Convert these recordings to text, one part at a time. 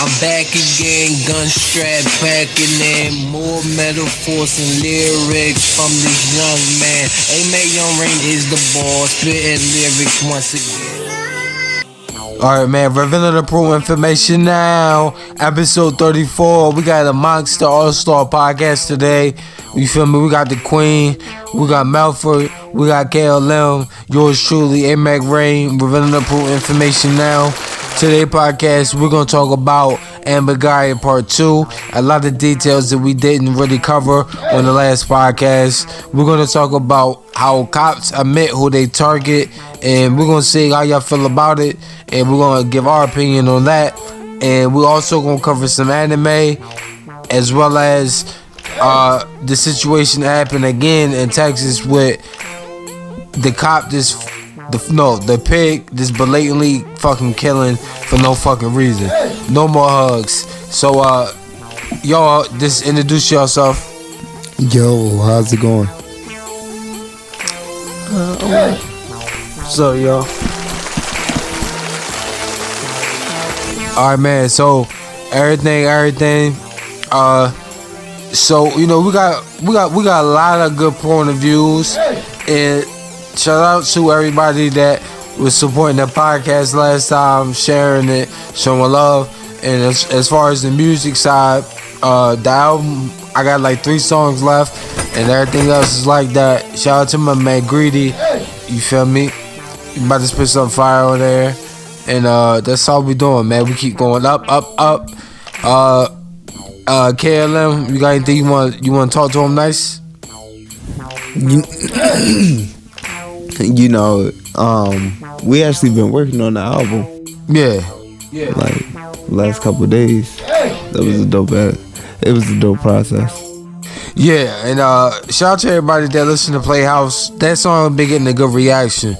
I'm back again, gun strap packing in more metaphors and lyrics from this young man. A.M.A. Young Rain is the boss, spitting lyrics once again. Alright, man, revealing the proof information now. Episode 34. We got a Monster All-Star podcast today. You feel me? We got the Queen, we got Melford, we got KLM, yours truly, R.A.I.N, revealing the proof information now. Today podcast, we're going to talk about Amber Guyger Part 2. A lot of details that we didn't really cover on the last podcast. We're going to talk about how cops admit who they target, and we're going to see how y'all feel about it, and we're going to give our opinion on that. And we're also going to cover some anime, as well as the situation that happened again in Texas with the cop the pig just blatantly fucking killing for no fucking reason. No more hugs. So y'all just introduce yourself. Yo, how's it going? What's up, y'all? Alright, man, so everything. So you know we got a lot of good point of views, and shout out to everybody that was supporting the podcast last time, sharing it, showing love. And as far as the music side, the album, I got like 3 songs left, and everything else is like that. Shout out to my man Greedy, you feel me? You about to spit some fire on there, and that's all we doing, man. We keep going up. KLM, you got anything you want to talk to him nice? You know, we actually been working on the album. Yeah. Like last couple of days. That was it was a dope process. Yeah, and shout out to everybody that listen to Playhouse. That song been getting a good reaction.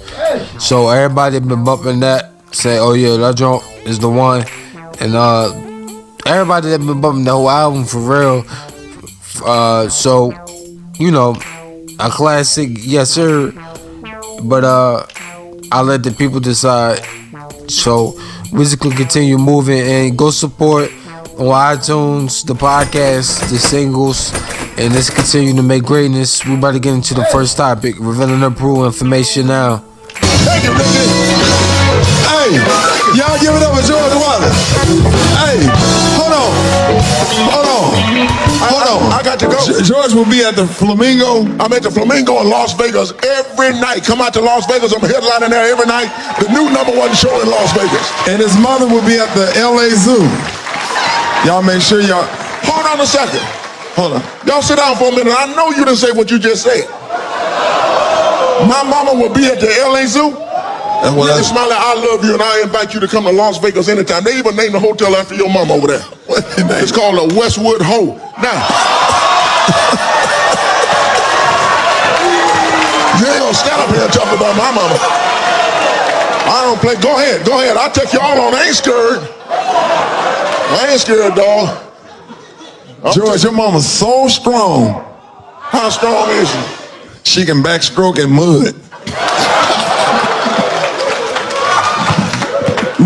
So everybody been bumping that, say, oh yeah, that joint is the one. And everybody that been bumping the whole album for real. So, you know, a classic, yes sir. But I'll let the people decide. So we just gonna continue moving and go support on iTunes, the podcast, the singles, and let's continue to make greatness. We about to get into the first topic, revealing the proof information now. Thank you, Ricky. Hey, y'all give it up for George Wallace. Hey, hold on. I got to go. George will be at the Flamingo. I'm at the Flamingo in Las Vegas every night. Come out to Las Vegas. I'm headlining there every night. The new #1 show in Las Vegas. And his mother will be at the LA Zoo. Y'all make sure y'all. Hold on a second. Hold on. Y'all sit down for a minute. I know you didn't say what you just said. My mama will be at the LA Zoo. Ricky Smiley, I love you, and I invite you to come to Las Vegas anytime. They even named the hotel after your mama over there. It's called the Westwood Ho. Now, you ain't gonna stand up here and talk about my mama. I don't play. Go ahead. I'll take y'all on. I ain't scared. Dog. George, your mama's so strong. How strong is she? She can backstroke in mud.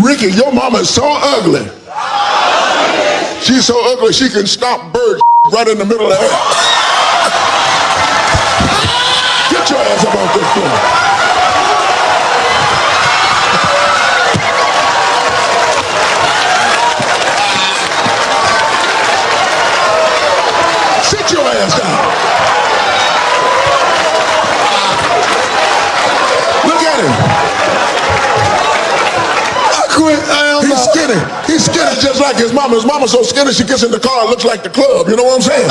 Ricky, your mama is so ugly. She's so ugly she can stop birds right in the middle of the air. Get your ass up off this floor. Sit your ass down. Look at him. He's skinny just like his mama. His mama's so skinny she gets in the car and looks like the club. You know what I'm saying?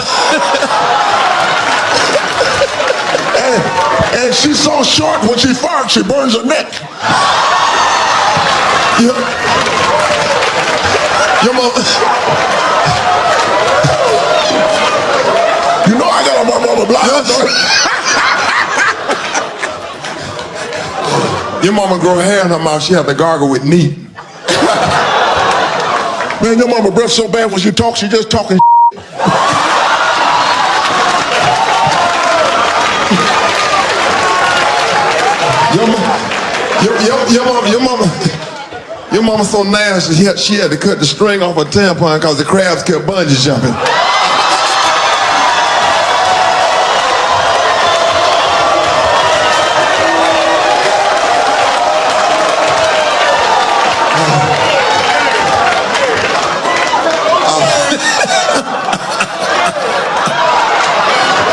and she's so short when she farts, she burns her neck. Your mama. You know I got my mama blocked. Your mama grow hair in her mouth. She have to gargle with neat. Man, your mama breath so bad when she talks, she just talking. Your mama so nasty, she had to cut the string off her tampon because the crabs kept bungee jumping.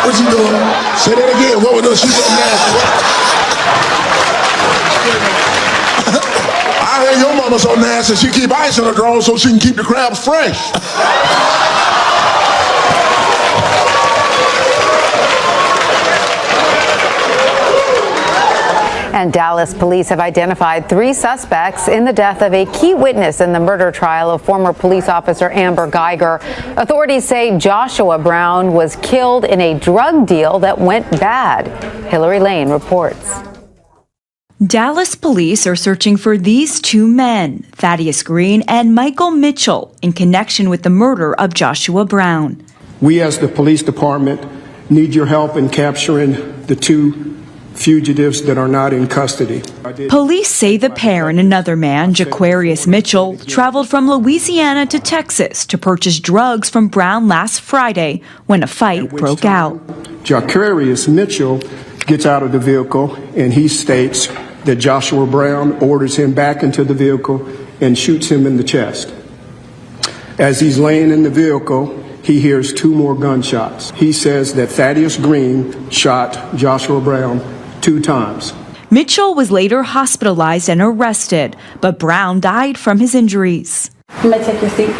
What you doing? Say that again. What was those? She's so nasty. I hear your mama so nasty, she keep ice in her drawers so she can keep the crabs fresh. And Dallas police have identified 3 suspects in the death of a key witness in the murder trial of former police officer Amber Guyger. Authorities say Joshua Brown was killed in a drug deal that went bad. Hillary Lane reports. Dallas police are searching for these 2 men, Thaddeus Green and Michael Mitchell, in connection with the murder of Joshua Brown. We as the police department need your help in capturing the 2 fugitives that are not in custody. Police say the pair and another man, Jaquarius Mitchell, traveled from Louisiana to Texas to purchase drugs from Brown last Friday when a fight broke out. Jaquarius Mitchell gets out of the vehicle and he states that Joshua Brown orders him back into the vehicle and shoots him in the chest. As he's laying in the vehicle, he hears 2 more gunshots. He says that Thaddeus Green shot Joshua Brown 2 times. Mitchell was later hospitalized and arrested, but Brown died from his injuries. I'm gonna take your seat.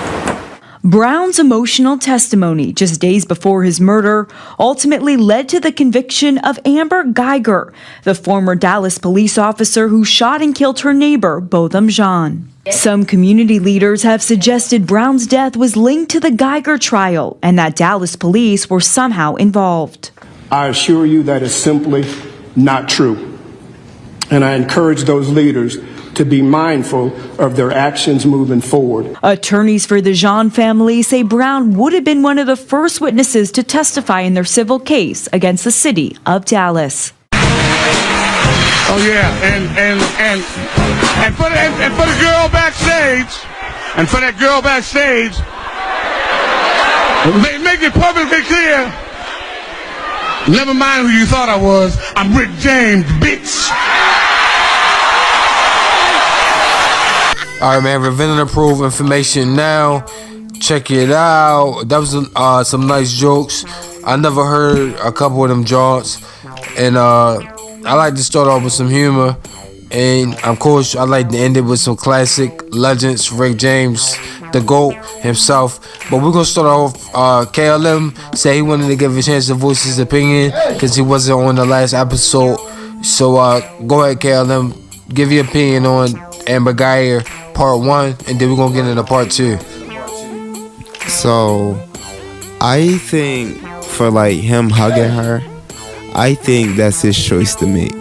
Brown's emotional testimony just days before his murder ultimately led to the conviction of Amber Guyger, the former Dallas police officer who shot and killed her neighbor, Botham Jean. Some community leaders have suggested Brown's death was linked to the Guyger trial and that Dallas police were somehow involved. I assure you that is simply not true. And I encourage those leaders to be mindful of their actions moving forward. Attorneys for the Jean family say Brown would have been one of the first witnesses to testify in their civil case against the city of Dallas. Oh yeah, and for the girl backstage, make it perfectly clear. Never mind who you thought I was. I'm Rick James, bitch. All right, man. Revealing approved information now. Check it out. That was some nice jokes. I never heard a couple of them jaunts, and I like to start off with some humor, and of course I like to end it with some classic legends. Rick James, the GOAT himself. But we're gonna start off. KLM said he wanted to give a chance to voice his opinion because he wasn't on the last episode. So go ahead, KLM, give your opinion on Amber Guyger part 1, and then we're gonna get into part 2. So, I think for like him hugging her, I think that's his choice to make.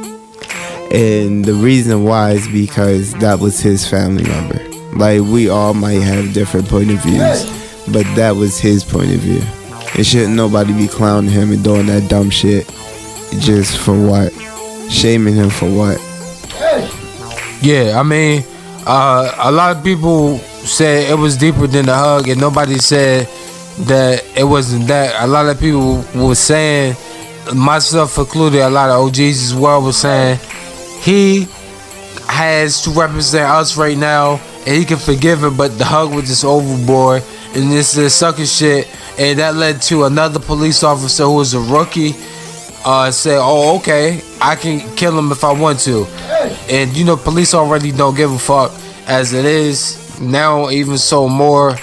And the reason why is because that was his family member. Like, we all might have different point of views, but that was his point of view. And shouldn't nobody be clowning him and doing that dumb shit just for what? Shaming him for what? Yeah, I mean, a lot of people said it was deeper than the hug, and nobody said that it wasn't that. A lot of people were saying, myself included, a lot of OGs as well, were saying he has to represent us right now, and he can forgive it, but the hug was just overboard, and this is sucker shit, and that led to another police officer who was a rookie say, oh, okay, I can kill him if I want to. And you know, police already don't give a fuck as it is. Now, even so more,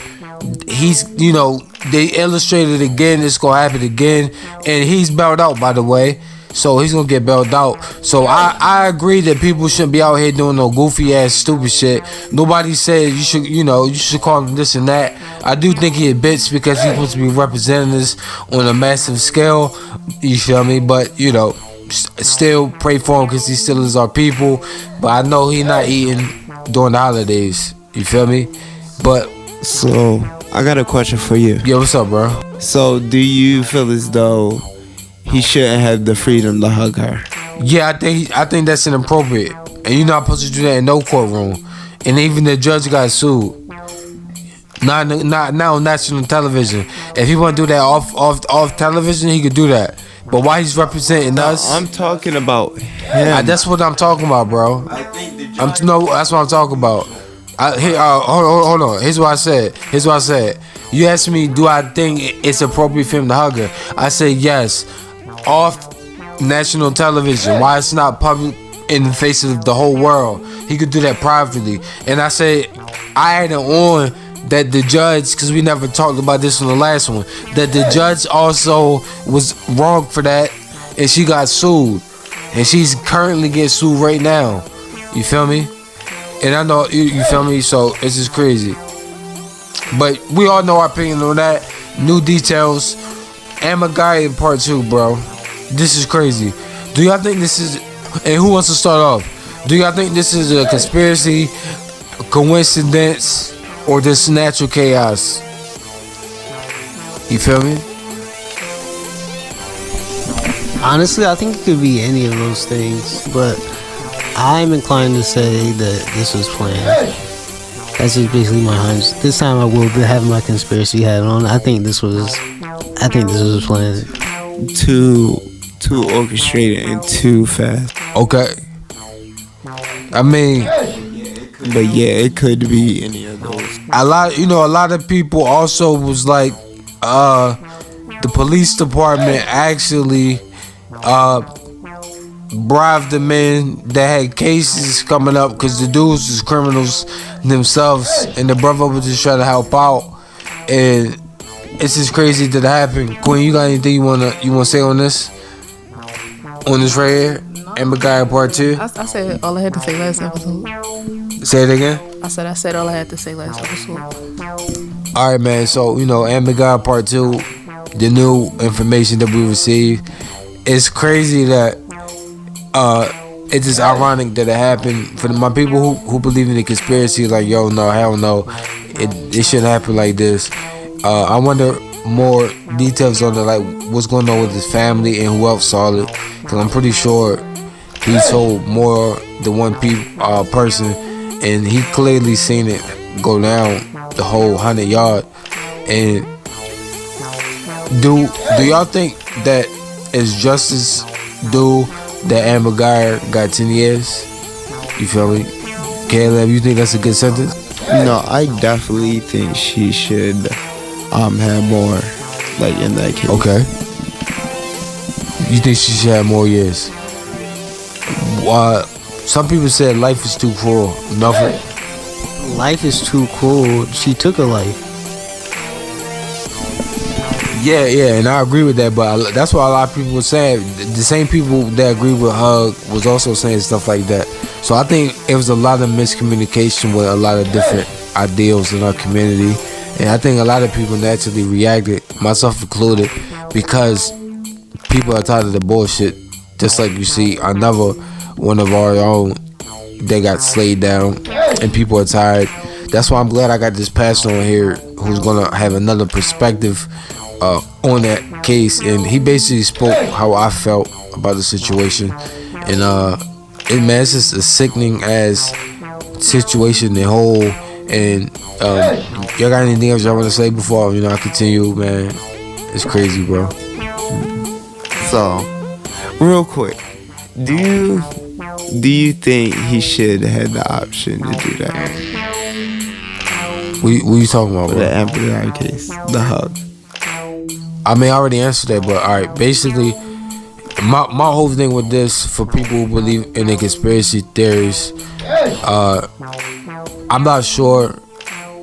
he's, you know, they illustrated again, it's gonna happen again, and he's bailed out, by the way. So he's gonna get bailed out. So I agree that people shouldn't be out here doing no goofy ass stupid shit. Nobody said you should, you know, you should call him this and that. I do think he a bitch because he's supposed to be representing this on a massive scale. You feel me? But you know, still pray for him because he still is our people. But I know he not eating during the holidays. You feel me? But so I got a question for you. Yeah, what's up, bro? So do you feel as though he shouldn't have the freedom to hug her? Yeah, I think that's inappropriate, and you're not supposed to do that in no courtroom. and even the judge got sued. Not on national television. If he want to do that off television, he could do that. But why he's representing us? I'm talking about him. That's what I'm talking about, bro. That's what I'm talking about. Hold on. Here's what I said. You asked me, do I think it's appropriate for him to hug her? I said yes. Off national television. Why it's not public in the face of the whole world? He could do that privately. And I said I had it on that the judge, because we never talked about this on the last one, that the judge also was wrong for that, and she got sued, and she's currently getting sued right now. You feel me? And I know you feel me. So it's just crazy. But we all know our opinion on that. New details. Amber Guyger part 2, bro. This is crazy. Do y'all think this is? And who wants to start off? Do y'all think this is a conspiracy, coincidence, or just natural chaos? You feel me? Honestly, I think it could be any of those things, but I'm inclined to say that this was planned. That's just basically my hunch. This time I will have my conspiracy hat on. I think this was planned. Too orchestrated and too fast. Okay. I mean, but yeah, it could be any of those. A lot of people also was like, the police department actually bribed the men that had cases coming up, because the dudes was criminals themselves, and the brother was just trying to help out. And it's just crazy that it happened. Queen, you got anything you wanna say on this? On this right here? Amber Guyger part 2? I said all I had to say last episode. Say it again? I said all I had to say last episode. Alright, man, so Amber Guyger part 2, the new information that we received. It's crazy that it's just ironic that it happened. For my people who believe in the conspiracy, like, yo, no, hell no, it shouldn't happen like this. I wonder more details on like what's going on with his family and who else saw it, because I'm pretty sure he told more than one person, and he clearly seen it go down the whole 100-yard. And do y'all think that it's justice due that Amber Guyger got 10 years? You feel me? Caleb, you think that's a good sentence? No, I definitely think she should have more, like, in that case. Okay. You think she should have more years? Some people said life is too cruel. Nothing. Life is too cruel. She took a life. Yeah, and I agree with that, but that's what a lot of people were saying. The same people that agree with her was also saying stuff like that. So I think it was a lot of miscommunication with a lot of different ideals in our community, and I think a lot of people naturally reacted, myself included, because people are tired of the bullshit. Just like you see another one of our own that got slayed down, and people are tired. That's why I'm glad I got this pastor on here who's gonna have another perspective on that case, and he basically spoke how I felt about the situation. And it's just a sickening ass situation, the whole. And y'all got anything else y'all want to say before I continue, man? It's crazy, bro. So, real quick, do you think he should have had the option to do that? What you talking about, bro? The Amber Guyger case, the hug. I mean, I already answered that, but alright, basically, my whole thing with this, for people who believe in the conspiracy theories, I'm not sure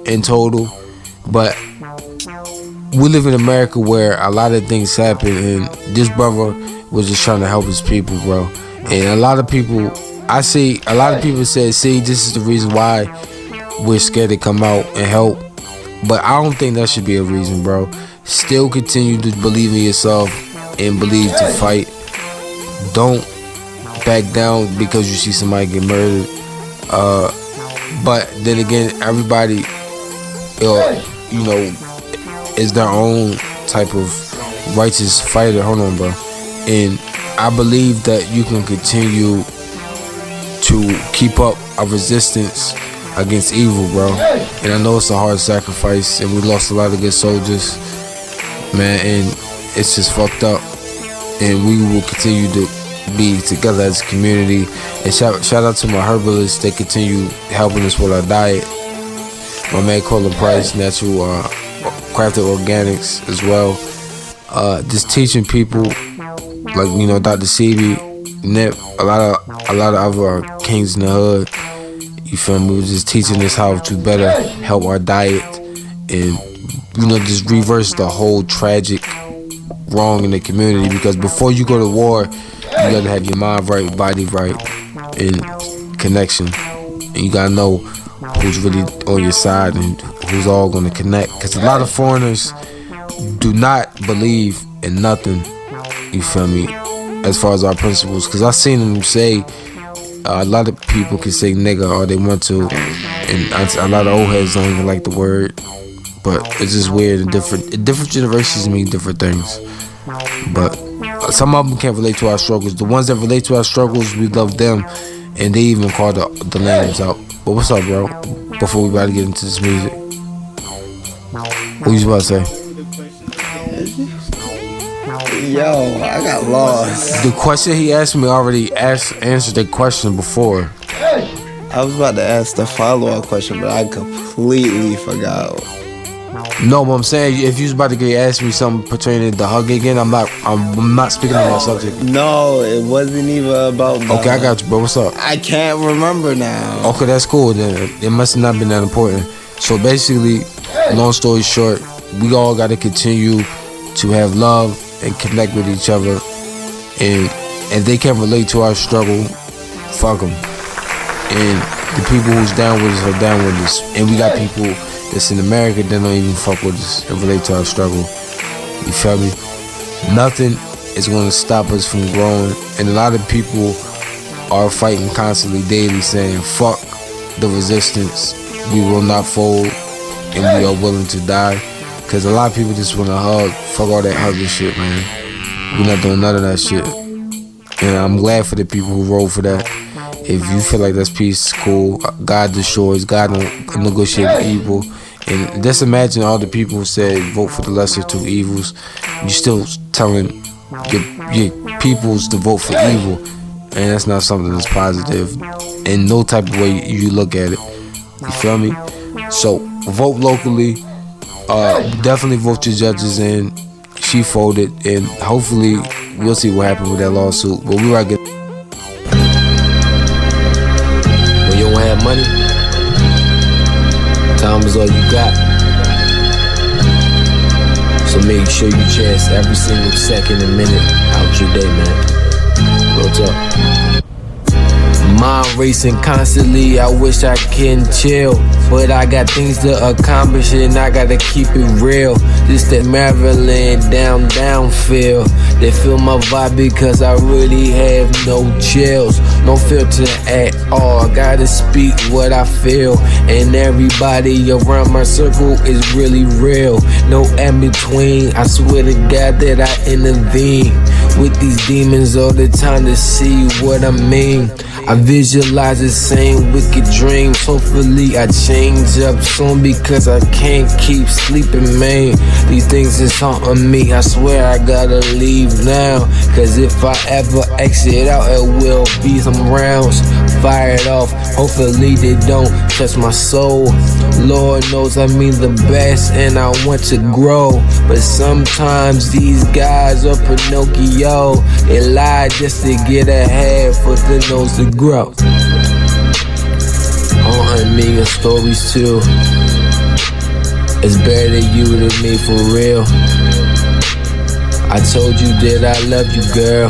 in total, but we live in America where a lot of things happen, and this brother was just trying to help his people, bro. And a lot of people said, see, this is the reason why we're scared to come out and help. But I don't think that should be a reason, bro. Still continue to believe in yourself and believe to fight. Don't back down because you see somebody get murdered. But then again, everybody, is their own type of righteous fighter. Hold on, bro. And I believe that you can continue to keep up a resistance against evil, bro. And I know it's a hard sacrifice, and we lost a lot of good soldiers, man, and it's just fucked up. And we will continue to be together as a community. And shout out to my herbalists. They continue helping us with our diet. My man Colin Price, natural crafted organics as well. Just teaching people, like, you know, Dr. CB, Nip, a lot of other kings in the hood. You feel me? We're just teaching us how to better help our diet and, you know, just reverse the whole tragic wrong in the community. Because before you go to war, you gotta have your mind right, body right, and connection. And you gotta know who's really on your side and who's all gonna connect. Because a lot of foreigners do not believe in nothing, you feel me, as far as our principles. Because I've seen them say, a lot of people can say nigga all they want to, and a lot of old heads don't even like the word. But it's just weird, and different generations mean different things. But some of them can't relate to our struggles. The ones that relate to our struggles, we love them, and they even call the names out. But what's up, bro? Before we about to get into this music, what you about to say? Yo, I got lost. The question he asked me already answered the question before. I was about to ask the follow-up question, but I completely forgot. No, but I'm saying, if you was about to ask me something pertaining to the hug again, I'm not speaking on that subject. No, it wasn't even about that. Okay, I got you, bro. What's up? I can't remember now. Okay, that's cool then. It must have not been that important. So basically, long story short, we all got to continue to have love and connect with each other. And if they can't relate to our struggle, fuck them. And the people who's down with us are down with us. And we got people that's in America that don't even fuck with us and relate to our struggle. You feel me? Nothing is going to stop us from growing. And a lot of people are fighting constantly, daily, saying, fuck the resistance. We will not fold, and we are willing to die. Because a lot of people just want to hug. Fuck all that hugging shit, man. We're not doing none of that shit. And I'm glad for the people who roll for that. If you feel like that's peace, cool. God destroys. God don't negotiate with evil. And just imagine all the people who said vote for the lesser two evils. You're still telling your peoples to vote for evil. And that's not something that's positive in no type of way you look at it. You feel me? So vote locally. Definitely vote your judges in. She folded, and hopefully we'll see what happens with that lawsuit. But we right good. When you don't have money, time is all you got. So make sure you cherish every single second and minute out your day, man. Real talk. Mind racing constantly, I wish I can chill, but I got things to accomplish and I gotta keep it real. This that Maryland down feel. They feel my vibe because I really have no chills, no filter at all. I gotta speak what I feel, and everybody around my circle is really real. No in between, I swear to God that I intervene with these demons all the time to see what I mean. I visualize the same wicked dreams. Hopefully I change up soon because I can't keep sleeping, man. These things is haunting me. I swear I gotta leave now, cause if I ever exit out, it will be some rounds fired off. Hopefully they don't touch my soul. Lord knows I mean the best and I want to grow, but sometimes these guys are Pinocchio. They lie just to get ahead for the nose to grow. 100 million stories too. It's better than you than me, for real. I told you that I love you, girl.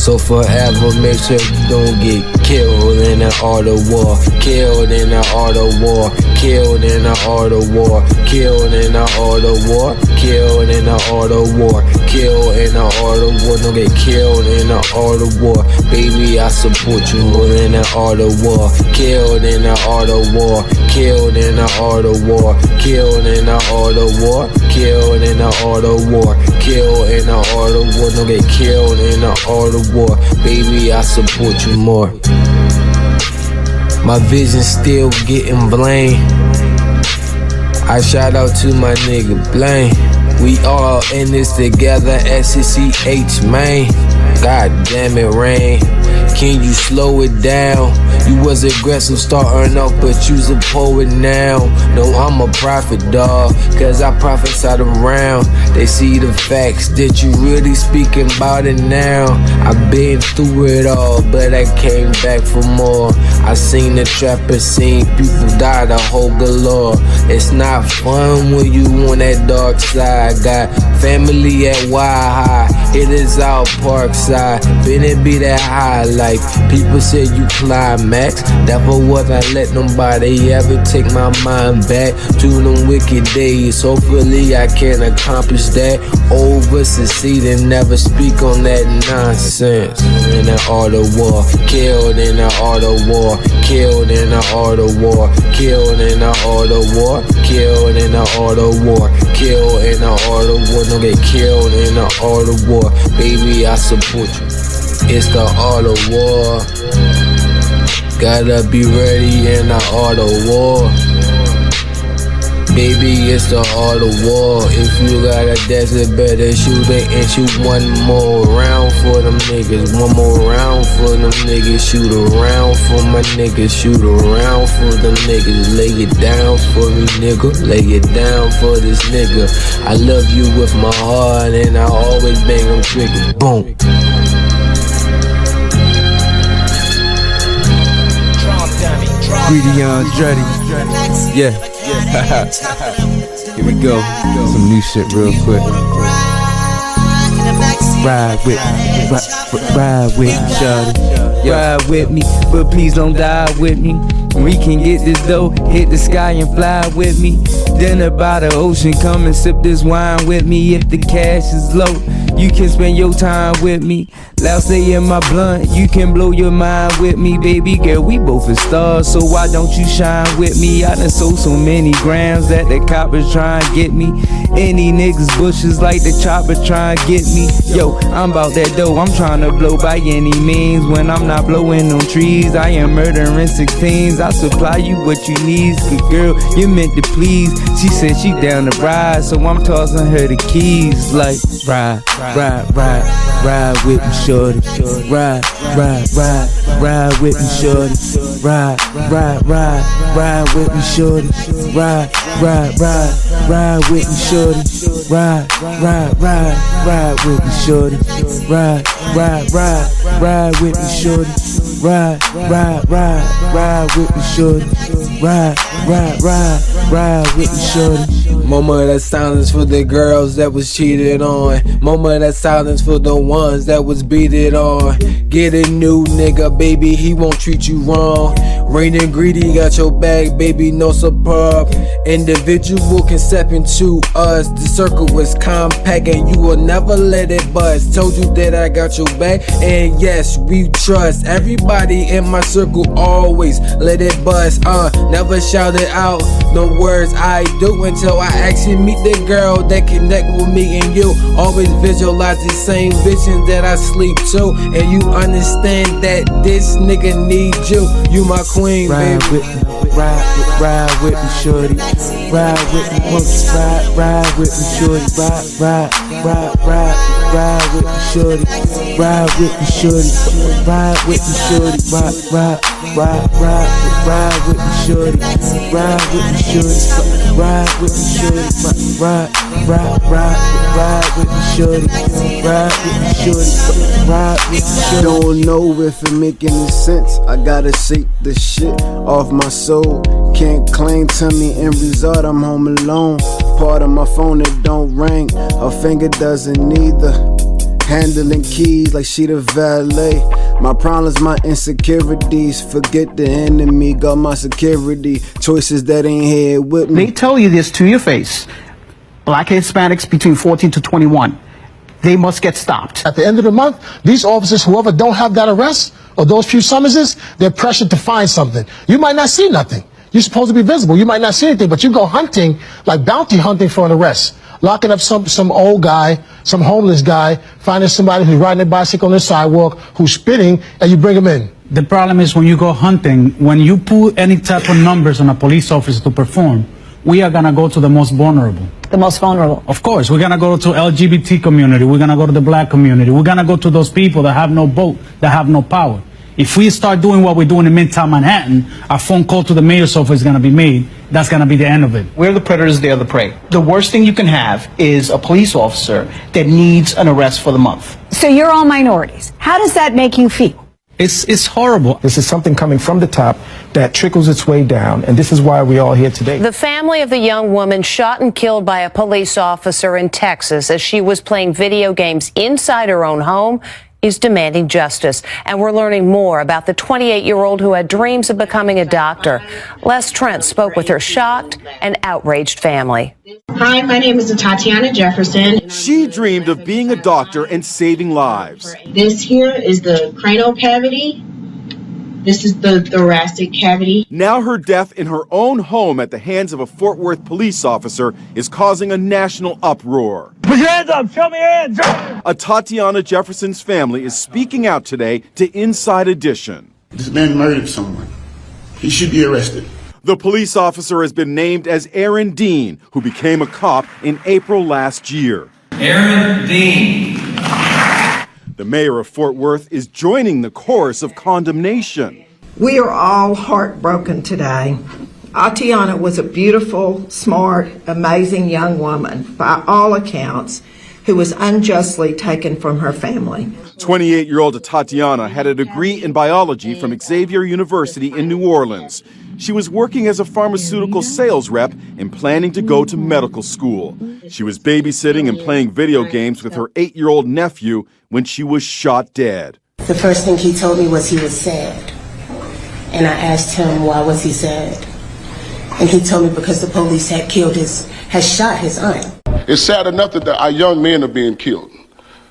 So forever, make sure you don't get killed in an art of war. Killed in an art of war. Killed in an art of war. Killed in an art of war. Killed in an art of war. Killed in an art of war. Don't get killed in an art of war. Baby, I support you in an art of war. Killed in an art of war. Killed in an art of war. Killed in an art of war. Killed in an art of war. Killed in an art of war. Don't get killed in an art of war. Baby, I support you more. My vision still getting blamed. I shout out to my nigga Blaine. We all in this together, SCCH, man. God damn it, Rain. Can you slow it down? You was aggressive starting off, but you's a poet now. No, I'm a prophet, dawg, cause I prophesied around. They see the facts, that you really speaking about it now. I've been through it all, but I came back for more. I seen the trapper scene, people die the whole galore. It's not fun when you on that dark side. Got family at High, it is out Parkside. Been it be that high, like people say you climax. Never was I let nobody ever take my mind back to them wicked days. Hopefully I can accomplish that. Over succeeding, never speak on that nonsense. In the art of war, killed in the art of war, killed in the art of war, killed in the art of war, killed in the art of war, killed in the art of war. Don't get killed in the art of war. Baby, I support you. It's the art of war. Gotta be ready in the art of war. Baby, it's the art of war. If you got a desert, better shoot it and shoot one more round for them niggas. One more round for them niggas. Shoot around for my niggas. Shoot around for them niggas. Lay it down for me, nigga. Lay it down for this nigga. I love you with my heart and I always bang them triggers. Boom. Greedy Andretti. Yeah. Here we go. Some new shit real quick. Ride with me, shawty. Ride with me, but please don't die with me. We can get this dough, hit the sky and fly with me. Dinner by the ocean, come and sip this wine with me. If the cash is low, you can spend your time with me. Loud say in my blunt, you can blow your mind with me. Baby girl, we both are stars, so why don't you shine with me? I done sold so many grams that the coppers try and get me. Any niggas bushes like the chopper try and get me. Yo, I'm about that dough, I'm trying to blow by any means. When I'm not blowing on trees, I am murdering 16s. I supply you what you need, good girl, you meant to please. She said she down to ride, so I'm tossing her the keys. Like, ride with me, shorty. Ride with me, shorty. Ride with me, shorty. Ride with me, shorty. Ride with me, shorty. Ride with me, shorty. Ride with me, shorty. Ride with me, shorty. Moment of that silence for the girls that was cheated on. Moment of that silence for the ones that was beaten on. Get a new nigga, baby, he won't treat you wrong. Rain and Greedy got your bag, baby, no superb. Individual can step into us. The circle was compact and you will never let it bust. Told you that I got your back, and yes, we trust. Everybody in my circle always let it bust. Never shout it out, no words I do until I actually meet the girl that connect with me and you. Always visualize the same vision that I sleep to, and you understand that this nigga need you. You my queen, ride baby. With me, ride with me, shorty. Ride with me, punks. Ride with me, shorty. Ride with me, shorty. Ride with me, shorty. Ride with me, shorty. Ride with me, shorty. Ride with me, shorty. Ride with me, shorty. Ride with me, shorty. Ride with me, shorty. Ride with me, shorty. Don't know if it make any sense. I gotta shake the shit off my soul. Can't claim to me end result, I'm home alone. Part of my phone that don't ring, her finger doesn't either. Handling keys like she the valet. My problems, my insecurities. Forget the enemy, got my security. Choices that ain't here with me. They tell you this to your face. Black Hispanics between 14 to 21. They must get stopped. At the end of the month, these officers, whoever don't have that arrest or those few summonses, they're pressured to find something. You might not see nothing. You're supposed to be visible. You might not see anything, but you go hunting, like bounty hunting for an arrest. Locking up some old guy, some homeless guy, finding somebody who's riding a bicycle on the sidewalk, who's spitting, and you bring him in. The problem is when you go hunting, when you put any type of numbers on a police officer to perform, we are gonna go to the most vulnerable. The most vulnerable. Of course, we're gonna go to LGBT community, we're gonna go to the black community, we're gonna go to those people that have no vote, that have no power. If we start doing what we're doing in Midtown Manhattan, a phone call to the mayor's office is gonna be made. That's gonna be the end of it. We're the predators, they're the prey. The worst thing you can have is a police officer that needs an arrest for the month. So you're all minorities. How does that make you feel? It's horrible. This is something coming from the top that trickles its way down, and this is why we're all here today. The family of the young woman shot and killed by a police officer in Texas as she was playing video games inside her own home is demanding justice. And we're learning more about the 28-year-old who had dreams of becoming a doctor. Les Trent spoke with her shocked and outraged family. Hi, my name is Atatina Jefferson. She dreamed of being a doctor and saving lives. This here is the cranial cavity. This is the thoracic cavity. Now her death in her own home at the hands of a Fort Worth police officer is causing a national uproar. Put your hands up! Show me your hands! Atatina Jefferson's family is speaking out today to Inside Edition. This man murdered someone. He should be arrested. The police officer has been named as R.A.I.N, who became a cop in April last year. R.A.I.N. The mayor of Fort Worth is joining the chorus of condemnation. We are all heartbroken today. Atatina was a beautiful, smart, amazing young woman, by all accounts, who was unjustly taken from her family. 28-year-old Atatina had a degree in biology from Xavier University in New Orleans. She was working as a pharmaceutical sales rep and planning to go to medical school. She was babysitting and playing video games with her 8-year-old nephew when she was shot dead. The first thing he told me was he was sad. And I asked him, why was he sad? And he told me because the police had shot his aunt. It's sad enough that our young men are being killed.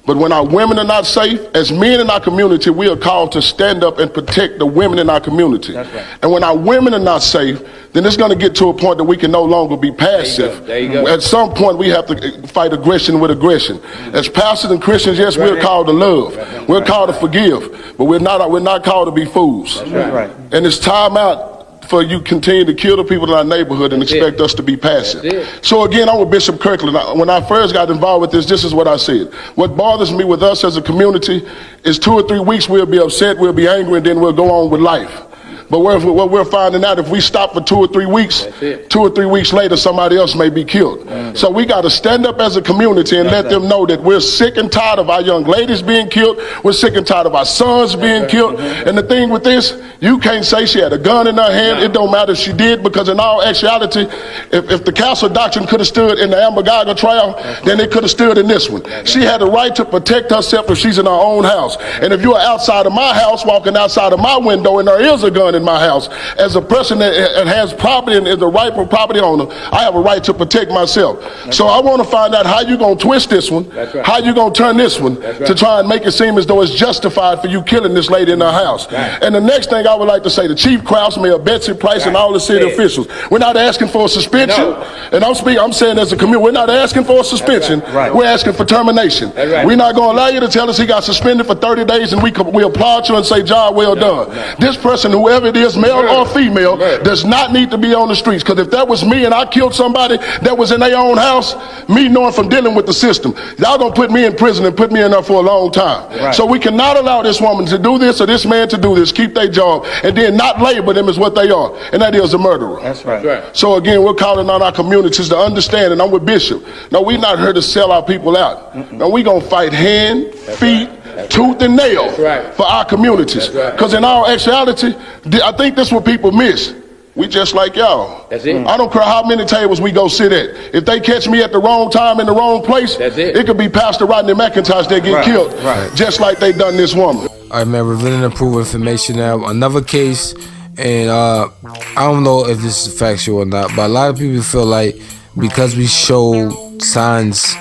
But when our women are not safe, as men in our community, we are called to stand up and protect the women in our community. That's right. And when our women are not safe, then it's going to get to a point that we can no longer be passive. There you go. At some point, we have to fight aggression with aggression. As pastors and Christians, yes, we're called to love. We're called to forgive. But we're not called to be fools. That's right. And it's time out for you continue to kill the people in our neighborhood and expect us to be passive. So again, I'm with Bishop Kirkland. When I first got involved with this is what I said. What bothers me with us as a community is 2 or 3 weeks we'll be upset, we'll be angry, and then we'll go on with life. But what we're finding out, if we stop for 2 or 3 weeks, 2 or 3 weeks later, somebody else may be killed. So we got to stand up as a community and let them know that we're sick and tired of our young ladies being killed. We're sick and tired of our sons being killed. And the thing with this, you can't say she had a gun in her hand. It don't matter if she did, because in all actuality, if the castle doctrine could have stood in the Amber Guyger trial, then it could have stood in this one. She had the right to protect herself if she's in her own house. And if you're outside of my house, walking outside of my window, and there is a gun in my house, as a person that has property and is the rightful property owner, I have a right to protect myself. So I want to find out how you going to twist this one, how you going to turn this one to try and make it seem as though it's justified for you killing this lady in her house. And the next thing I would like to say to Chief Krause, Mayor Betsy Price, and all the city officials, we're not asking for a suspension. And I'm saying as a community, we're not asking for a suspension. We're asking for termination. We're not going to allow you to tell us he got suspended for 30 days and we applaud you and say, job well done. This person, whoever it is, male or female, does not need to be on the streets. Because if that was me and I killed somebody that was in their own house, me knowing from dealing with the system, y'all gonna put me in prison and put me in there for a long time. So we cannot allow this woman to do this or this man to do this, keep their job, and then not label them as what they are, and that is a murderer. That's right. So again, we're calling on our communities to understand, and I'm with Bishop. No, we're not here to sell our people out. No, we're gonna fight hand, feet, tooth and nail for our communities. Because in all actuality, I think that's what people miss. We just like y'all. That's it. I don't care how many tables we go sit at. If they catch me at the wrong time in the wrong place, it could be Pastor Rodney McIntosh that get killed, just like they done this woman. All right, man, revealing and proving information now. Another case, and I don't know if this is factual or not, but a lot of people feel like because we show signs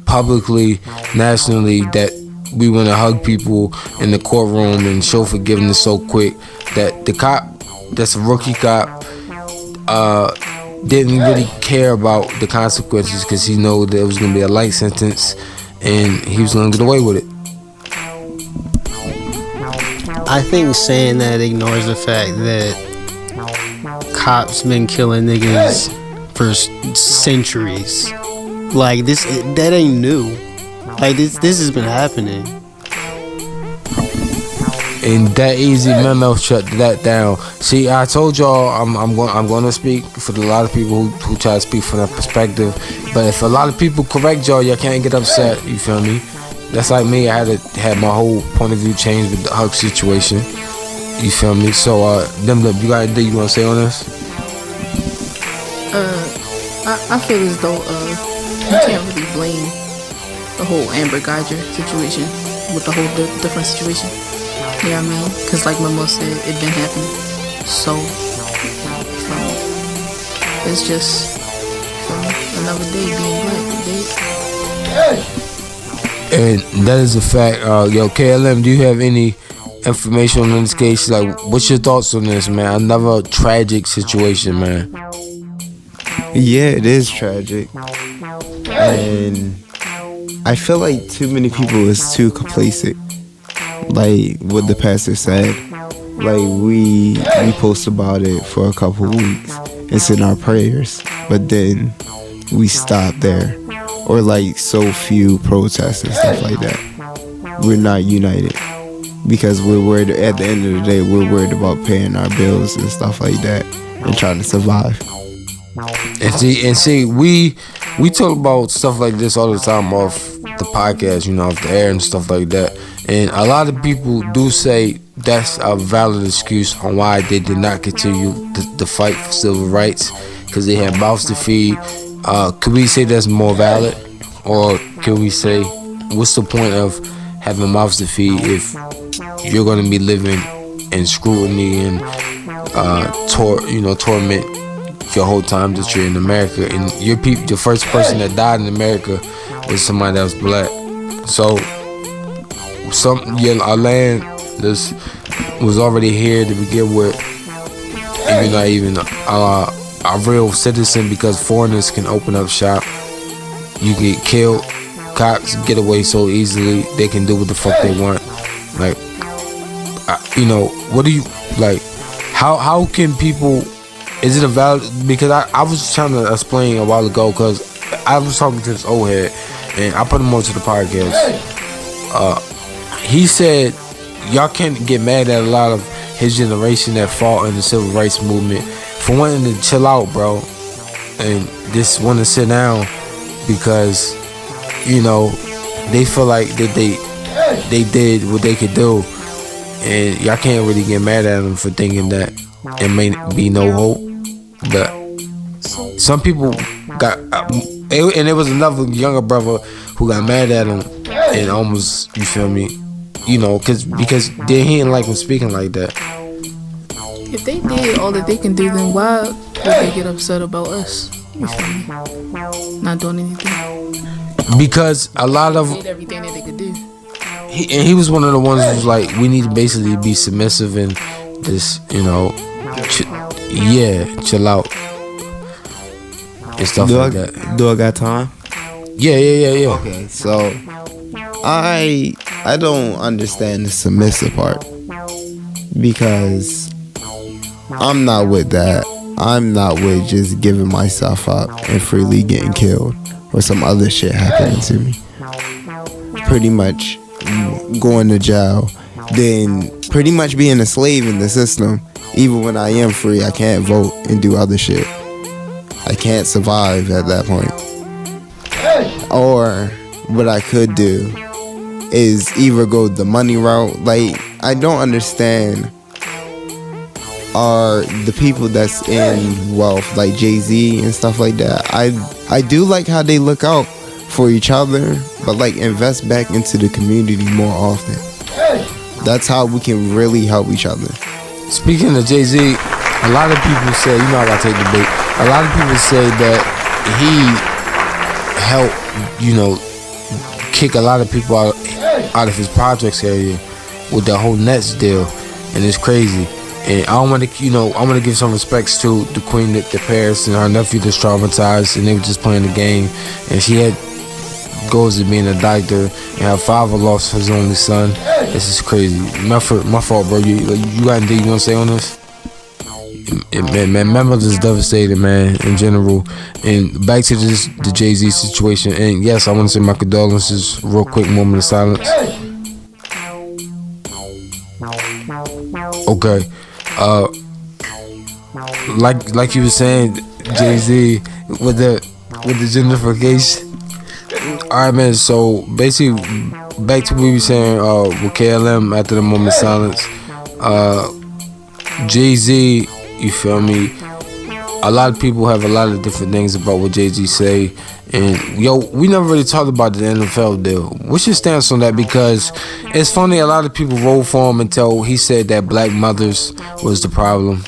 publicly, nationally, that we want to hug people in the courtroom and show forgiveness so quick, that the cop, that's a rookie cop, didn't really care about the consequences because he knew that it was going to be a light sentence and he was going to get away with it. I think saying that ignores the fact that cops been killing niggas for centuries. Like that ain't new. Like this has been happening. And that easy memo shut that down. See, I told y'all I'm going to speak for a lot of people who try to speak from that perspective. But if a lot of people correct y'all can't get upset. You feel me? That's like me. I had to have my whole point of view changed with the Huck situation. You feel me? So, Demlip, you got anything you want to say on this? I feel as though you can't really blame the whole Amber Guyger situation with the whole different situation. You know what I mean? Because like Memo said, it been happening. So, it's just another day being black. And that is a fact. Yo, KLM, do you have any information on this case? Like, what's your thoughts on this, man? Another tragic situation, man. Yeah, it is tragic. And I feel like too many people is too complacent. Like what the pastor said. Like we post about it for a couple weeks. It's in our prayers. But then we stop there. Or like so few protests and stuff like that. We're not united. Because we're worried, at the end of the day, we're worried about paying our bills and stuff like that. And trying to survive. And see, we talk about stuff like this all the time off the podcast, you know, off the air and stuff like that. And a lot of people do say that's a valid excuse on why they did not continue the fight for civil rights, because they had mouths to feed. Could we say that's more valid? Or can we say, what's the point of having mouths to feed if you're going to be living in scrutiny and torment your whole time that you're in America, and the first person that died in America was somebody that was black. So our land was already here to begin with, and you're not even a real citizen because foreigners can open up shop. You get killed, cops get away so easily, they can do what the fuck they want. Like, what do you like? How can people? Is it a valid? Because I was trying to explain a while ago, because I was talking to this old head, and I put him on to the podcast. He said y'all can't get mad at a lot of his generation that fought in the civil rights movement for wanting to chill out, bro, and just want to sit down because they feel like that they did what they could do, and y'all can't really get mad at them for thinking that it may be no hope. But some people got, and there was another younger brother who got mad at him and almost, you feel me, because he didn't like him speaking like that. If they did all that they can do, then why would they get upset about us? You feel me? Not doing anything. Because a lot of did everything that they could do. He was one of the ones who was like, we need to basically be submissive and just, chill out and stuff like that. Do I got time? Yeah. Okay, so I don't understand the submissive part, because I'm not with that. I'm not with just giving myself up and freely getting killed or some other shit happening to me. Pretty much going to jail, then pretty much being a slave in the system. Even when I am free, I can't vote and do other shit. I can't survive at that point. Or what I could do is either go the money route. Like, I don't understand are the people that's in wealth, like Jay-Z and stuff like that. I do like how they look out for each other, but like invest back into the community more often. That's how we can really help each other. Speaking of Jay-Z, a lot of people say, I gotta take the bait. A lot of people say that he helped, kick a lot of people out of his projects area with the whole Nets deal, and it's crazy. And I want to, I want to give some respects to the Queen that the Paris and her nephew that's traumatized, and they were just playing the game, and she had goes to being a doctor, and her father lost his only son. This is crazy. My fault, bro. You got anything you want to say on this? Man, my mother's devastated, man, in general. And back to the Jay-Z situation. And yes, I want to say my condolences. Real quick moment of silence. Okay. Like you were saying, Jay-Z with the gentrification. Alright, man, so basically back to what we were saying with KLM after the moment of silence. Jay-Z, you feel me? A lot of people have a lot of different things about what Jay-Z say. And we never really talked about the NFL deal. What's your stance on that? Because it's funny, a lot of people roll for him until he said that black mothers was the problem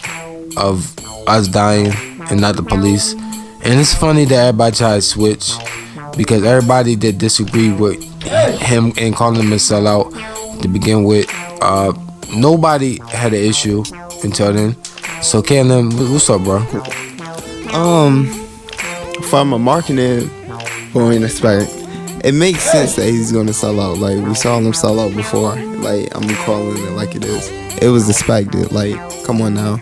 of us dying and not the police. And it's funny that everybody tried to switch, because everybody that disagreed with him and calling him a sellout to begin with, nobody had an issue until then. So KLM, what's up, bro? From a marketing point of view, it makes sense that he's gonna sell out. Like, we saw him sell out before. Like, I'm calling it like it is. It was expected. Like, come on now.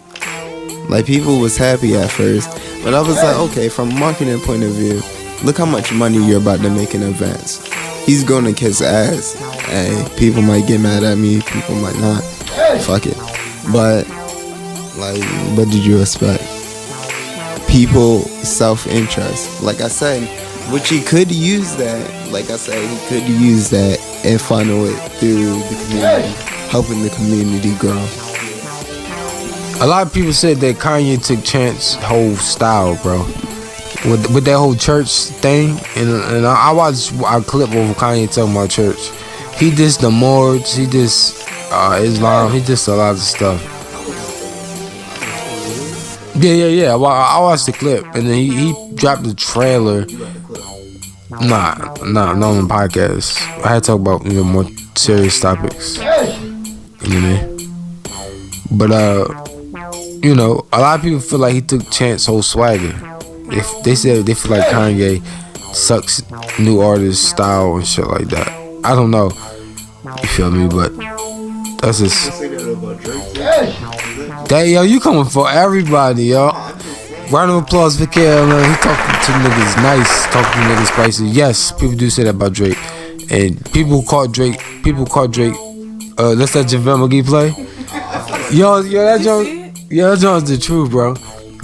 Like, people was happy at first, but I was like, okay, from a marketing point of view, look how much money you're about to make in advance. He's gonna kiss ass. Hey, people might get mad at me, people might not. Fuck it. But, like, what did you expect? People self-interest. Like I said, which he could use that. Like I said, he could use that and funnel it through the community, helping the community grow. A lot of people said that Kanye took Chance's whole style, bro. With that whole church thing. And I watched a clip of Kanye talking about church. He dissed the Moors, he dissed Islam, he dissed a lot of stuff. Yeah. I watched the clip, and then he dropped the trailer. Not on the podcast. I had to talk about more serious topics. You know what I mean? But a lot of people feel like he took Chance's whole swagger. If they said they feel like Kanye sucks new artist style and shit like that. I don't know. You feel me? But that's just. You coming for everybody, yo. Round of applause for KLM. He talking to niggas nice, talking to niggas spicy. Yes, people do say that about Drake. And people call Drake, let's let JaVale McGee play. Yo, that joint's the truth, bro.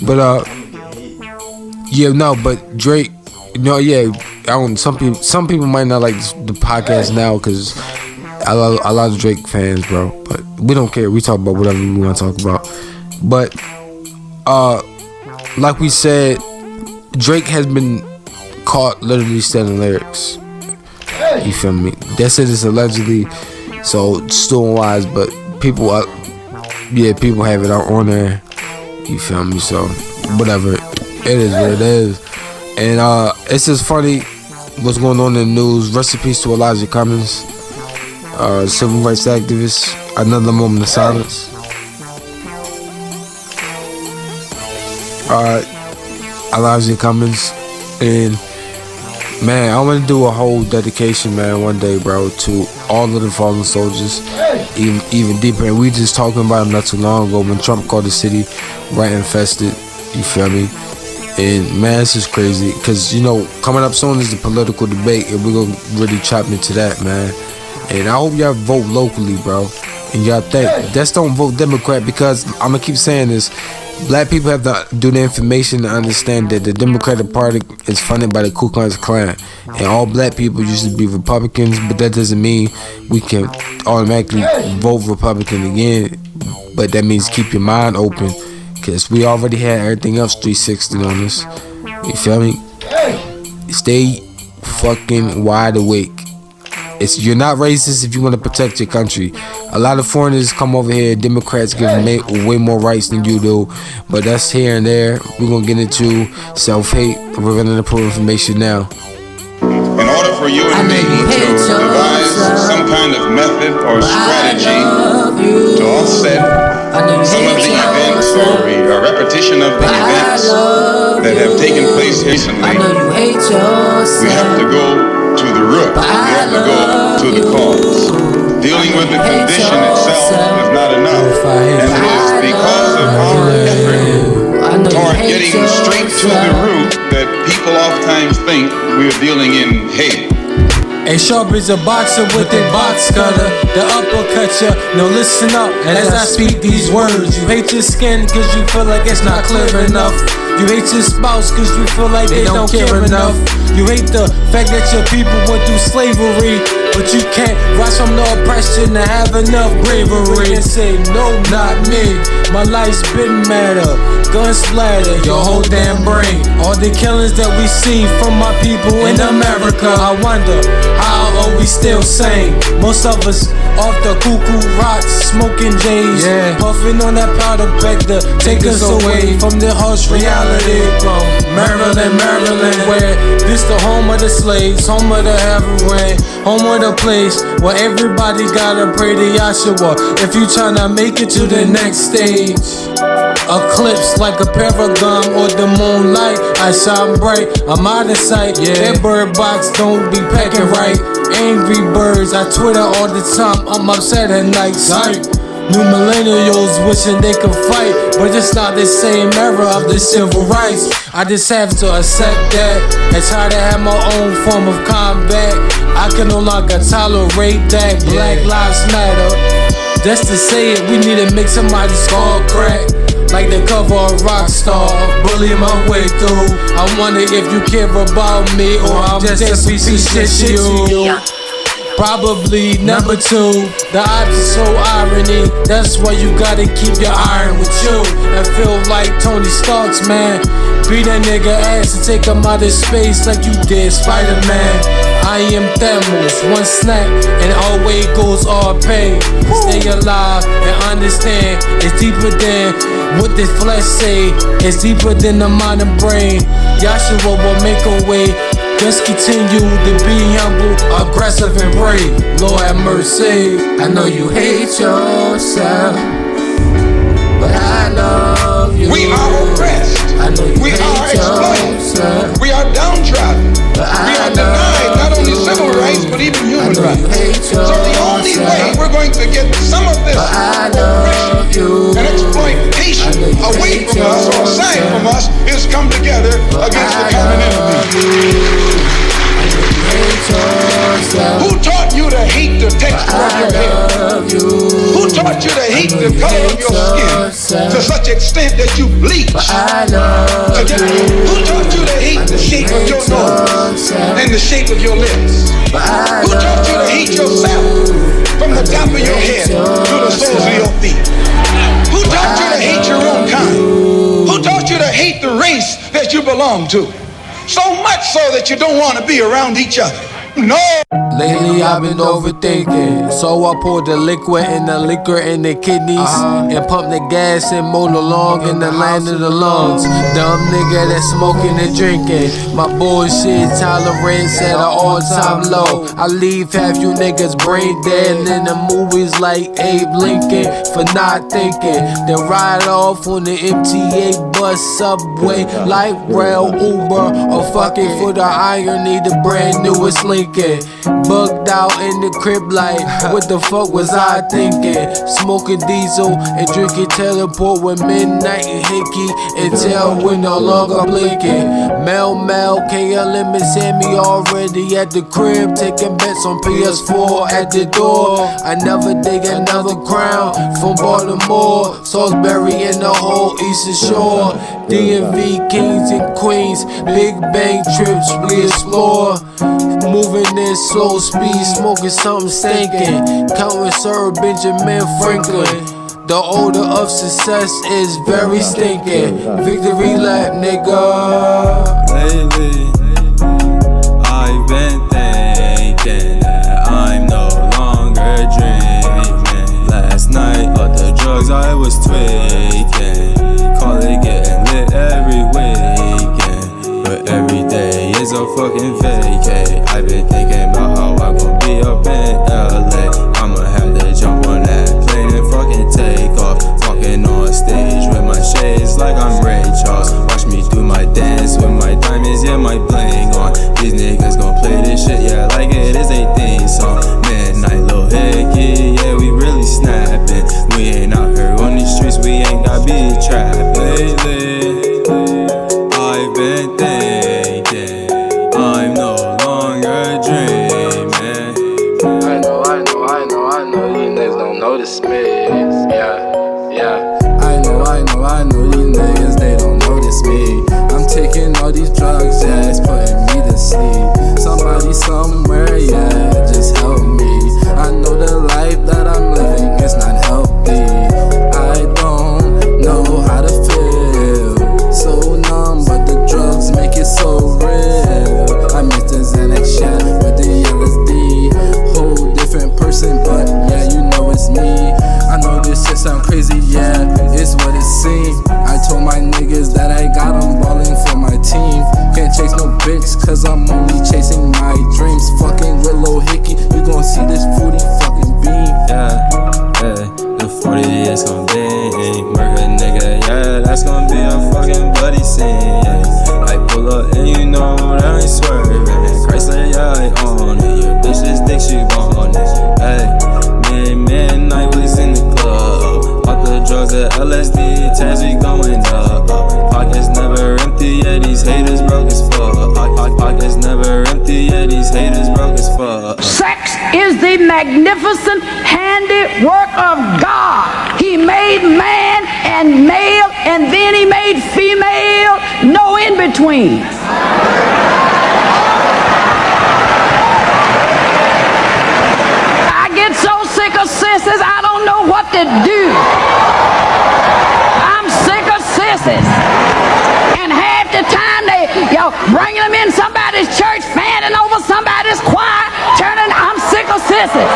But, but Drake, some people might not like the podcast now because a lot of Drake fans, bro. But we don't care. We talk about whatever we want to talk about. But like we said, Drake has been caught literally stealing lyrics. You feel me? That shit is allegedly, so still wise, but people have it out on there. You feel me? So whatever, it is what it is. And it's just funny what's going on in the news. Rest in peace to Elijah Cummings, civil rights activist. Another moment of silence. Elijah Cummings. And man, I want to do a whole dedication, man, one day, bro, to all of the fallen soldiers, even deeper. And we just talking about them not too long ago when Trump called the city rat infested. You feel me? And man, this is crazy because coming up soon is the political debate, and we're gonna really chop into that, man. And I hope y'all vote locally, bro. And y'all just don't vote Democrat, because I'm gonna keep saying this. Black people have to do the information to understand that the Democratic Party is funded by the Ku Klux Klan, and all black people used to be Republicans, but that doesn't mean we can automatically vote Republican again. But that means keep your mind open, because we already had everything else 360 on us. You feel me? Stay fucking wide awake. You're not racist if you want to protect your country. A lot of foreigners come over here, Democrats give them way more rights than you do, but that's here and there. We're going to get into self-hate. We're running the pro information now. In order for you and me to devise some kind of method or strategy to offset some of the events or a repetition of the events that have taken place recently, we have to go to the have to go to the cause. Dealing with the condition itself is not enough, and it is because of our effort toward getting straight to the root that people oftentimes think we're dealing in hate. A sharp is a boxer with a box cutter. The uppercut ya. No, listen up as I speak these words. You hate your skin cause you feel like it's not clear enough. You hate your spouse cause you feel like they don't care enough. You hate the fact that your people went through slavery, but you can't rise from the oppression to have enough bravery and say, no, not me. My life's been matter. Gun splatter, your whole damn brain. All the killings that we see from my people in America, I wonder, how are we still sane? Most of us off the cuckoo rocks, smoking J's, puffing on that powder pack to take us away from the harsh reality. From Maryland, where this the home of the slaves, home of the heroin, home of the place where everybody gotta pray to Yahshua if you tryna make it to the next stage. Eclipse like a pair of gum or the moonlight. I shine bright, I'm out of sight. That bird box don't be pecking right. Angry birds, I Twitter all the time. I'm upset at night. Sight. New millennials wishing they could fight, but it's not the same era of the civil rights. I just have to accept that and try to have my own form of combat. I can no longer tolerate that. Black lives matter. Just to say it, we need to make somebody's skull crack. Like the cover of Rockstar, bully my way through. I wonder if you care about me or I'm just a piece of shit to you. Probably number two, the opposite so irony. That's why you gotta keep your iron with you. And feel like Tony Stark's man. Beat that nigga ass and take him out of space like you did Spider-Man. I am Thanos, one snack and always goes all pay. Stay alive and understand it's deeper than what the flesh say. It's deeper than the mind and brain. Yahshua will make a way. Just continue to be humble, aggressive and brave. Lord have mercy. I know you hate yourself, but I love you. We are oppressed. We are exploited. We are downtrodden. We are denied not only civil rights but even human rights. So the only way we're going to get some of this oppression and exploitation away from us or aside from us is come together against the common enemy. Who taught you to hate the texture of your hair? Who taught you to hate the color of your skin to such extent that you bleach? Who taught you to hate the shape of your nose and the shape of your lips? Who taught you to hate yourself from the top of your head to the soles of your feet? Who taught you to hate your own kind? Who taught you to hate the race that you belong to? So much so that you don't want to be around each other. No. Lately I've been overthinking, so I poured the liquid and the liquor in the kidneys and pumped the gas and mowed along in the land of the lungs. Dumb nigga that's smoking and drinking. My bullshit tolerance at an all-time low. I leave half you niggas brain dead in the movies like Abe Lincoln for not thinking. Then ride off on the MTA bus, subway, light rail, Uber, or fucking for the irony, the brand newest Lincoln. Bugged out in the crib like, what the fuck was I thinking? Smoking diesel and drinking teleport with midnight and hickey until we're no longer blinking. Mel, KLM and Sammy already at the crib, taking bets on PS4 at the door. I never dig another crown from Baltimore, Salisbury and the whole Eastern Shore. DMV kings and queens, Big Bang trips we explore. Moving in slow speed, smoking something stinking. Counting Sir Benjamin Franklin. The odor of success is very stinking. Victory lap, nigga. Lately, I've been thinking that I'm no longer dreaming. Last night, all the drugs I was tweaking. Call it getting lit every weekend, but every day is a fucking vacay. I've been thinking about how I'm gonna be up in LA. I'ma have to jump on that plane and fucking take off. Walking on stage with my shades like I'm Ray Charles. Watch me do my dance with my diamonds, yeah, my bling on. These niggas gon' play this shit, yeah, like it is a thing. notice me. Yeah. I know these niggas, they don't notice me. I'm taking all these drugs, yeah, it's putting me to sleep. Somebody somewhere, yeah, just help me. I know the life that I'm living is not healthy. I don't know how to feel. So numb, but the drugs make it so real. I miss the Xanax shot with the LSD. Whole different person, but yeah, you know it's me. I know this shit sound crazy, yeah, it's what it seems. I told my niggas that I got them ballin' for my team. Can't chase no bitch, cause I'm only chasing my dreams. Fucking with Lil Hickey, you gon' see this fruity fucking beam. Yeah, the 40 is gon' be murder nigga, yeah, that's gon' be a fucking bloody scene. Yeah. I pull up and you know that I ain't swerving. Chrysler, yeah, I own it. Your bitch's dick, she want it. Hey, midnight was in the club. Off the drugs at LSD, tags we going up. Pockets never empty, yeah, these haters broke as fuck. Pockets never empty, yeah, these haters broke as fuck. Sex is the magnificent handiwork of God. He made man and male, and then he made female, no in between. I get so sick of sisters, I don't know what to do. I'm sick of sisters. And half the time y'all bringing them in somebody's church, fanning over somebody's choir, turning, I'm sick of sisters.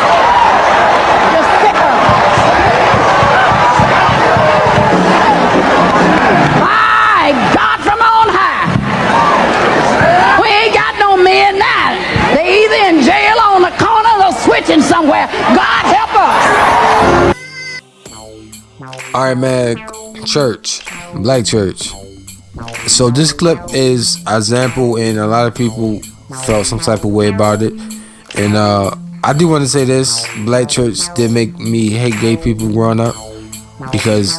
Just sick of them. My God from on high. We ain't got no men now. They either in jail on the corner or switching somewhere. God help us. Alright, man. Church. Black church. So this clip is a example, and a lot of people felt some type of way about it. And I do want to say this: black church did make me hate gay people growing up, because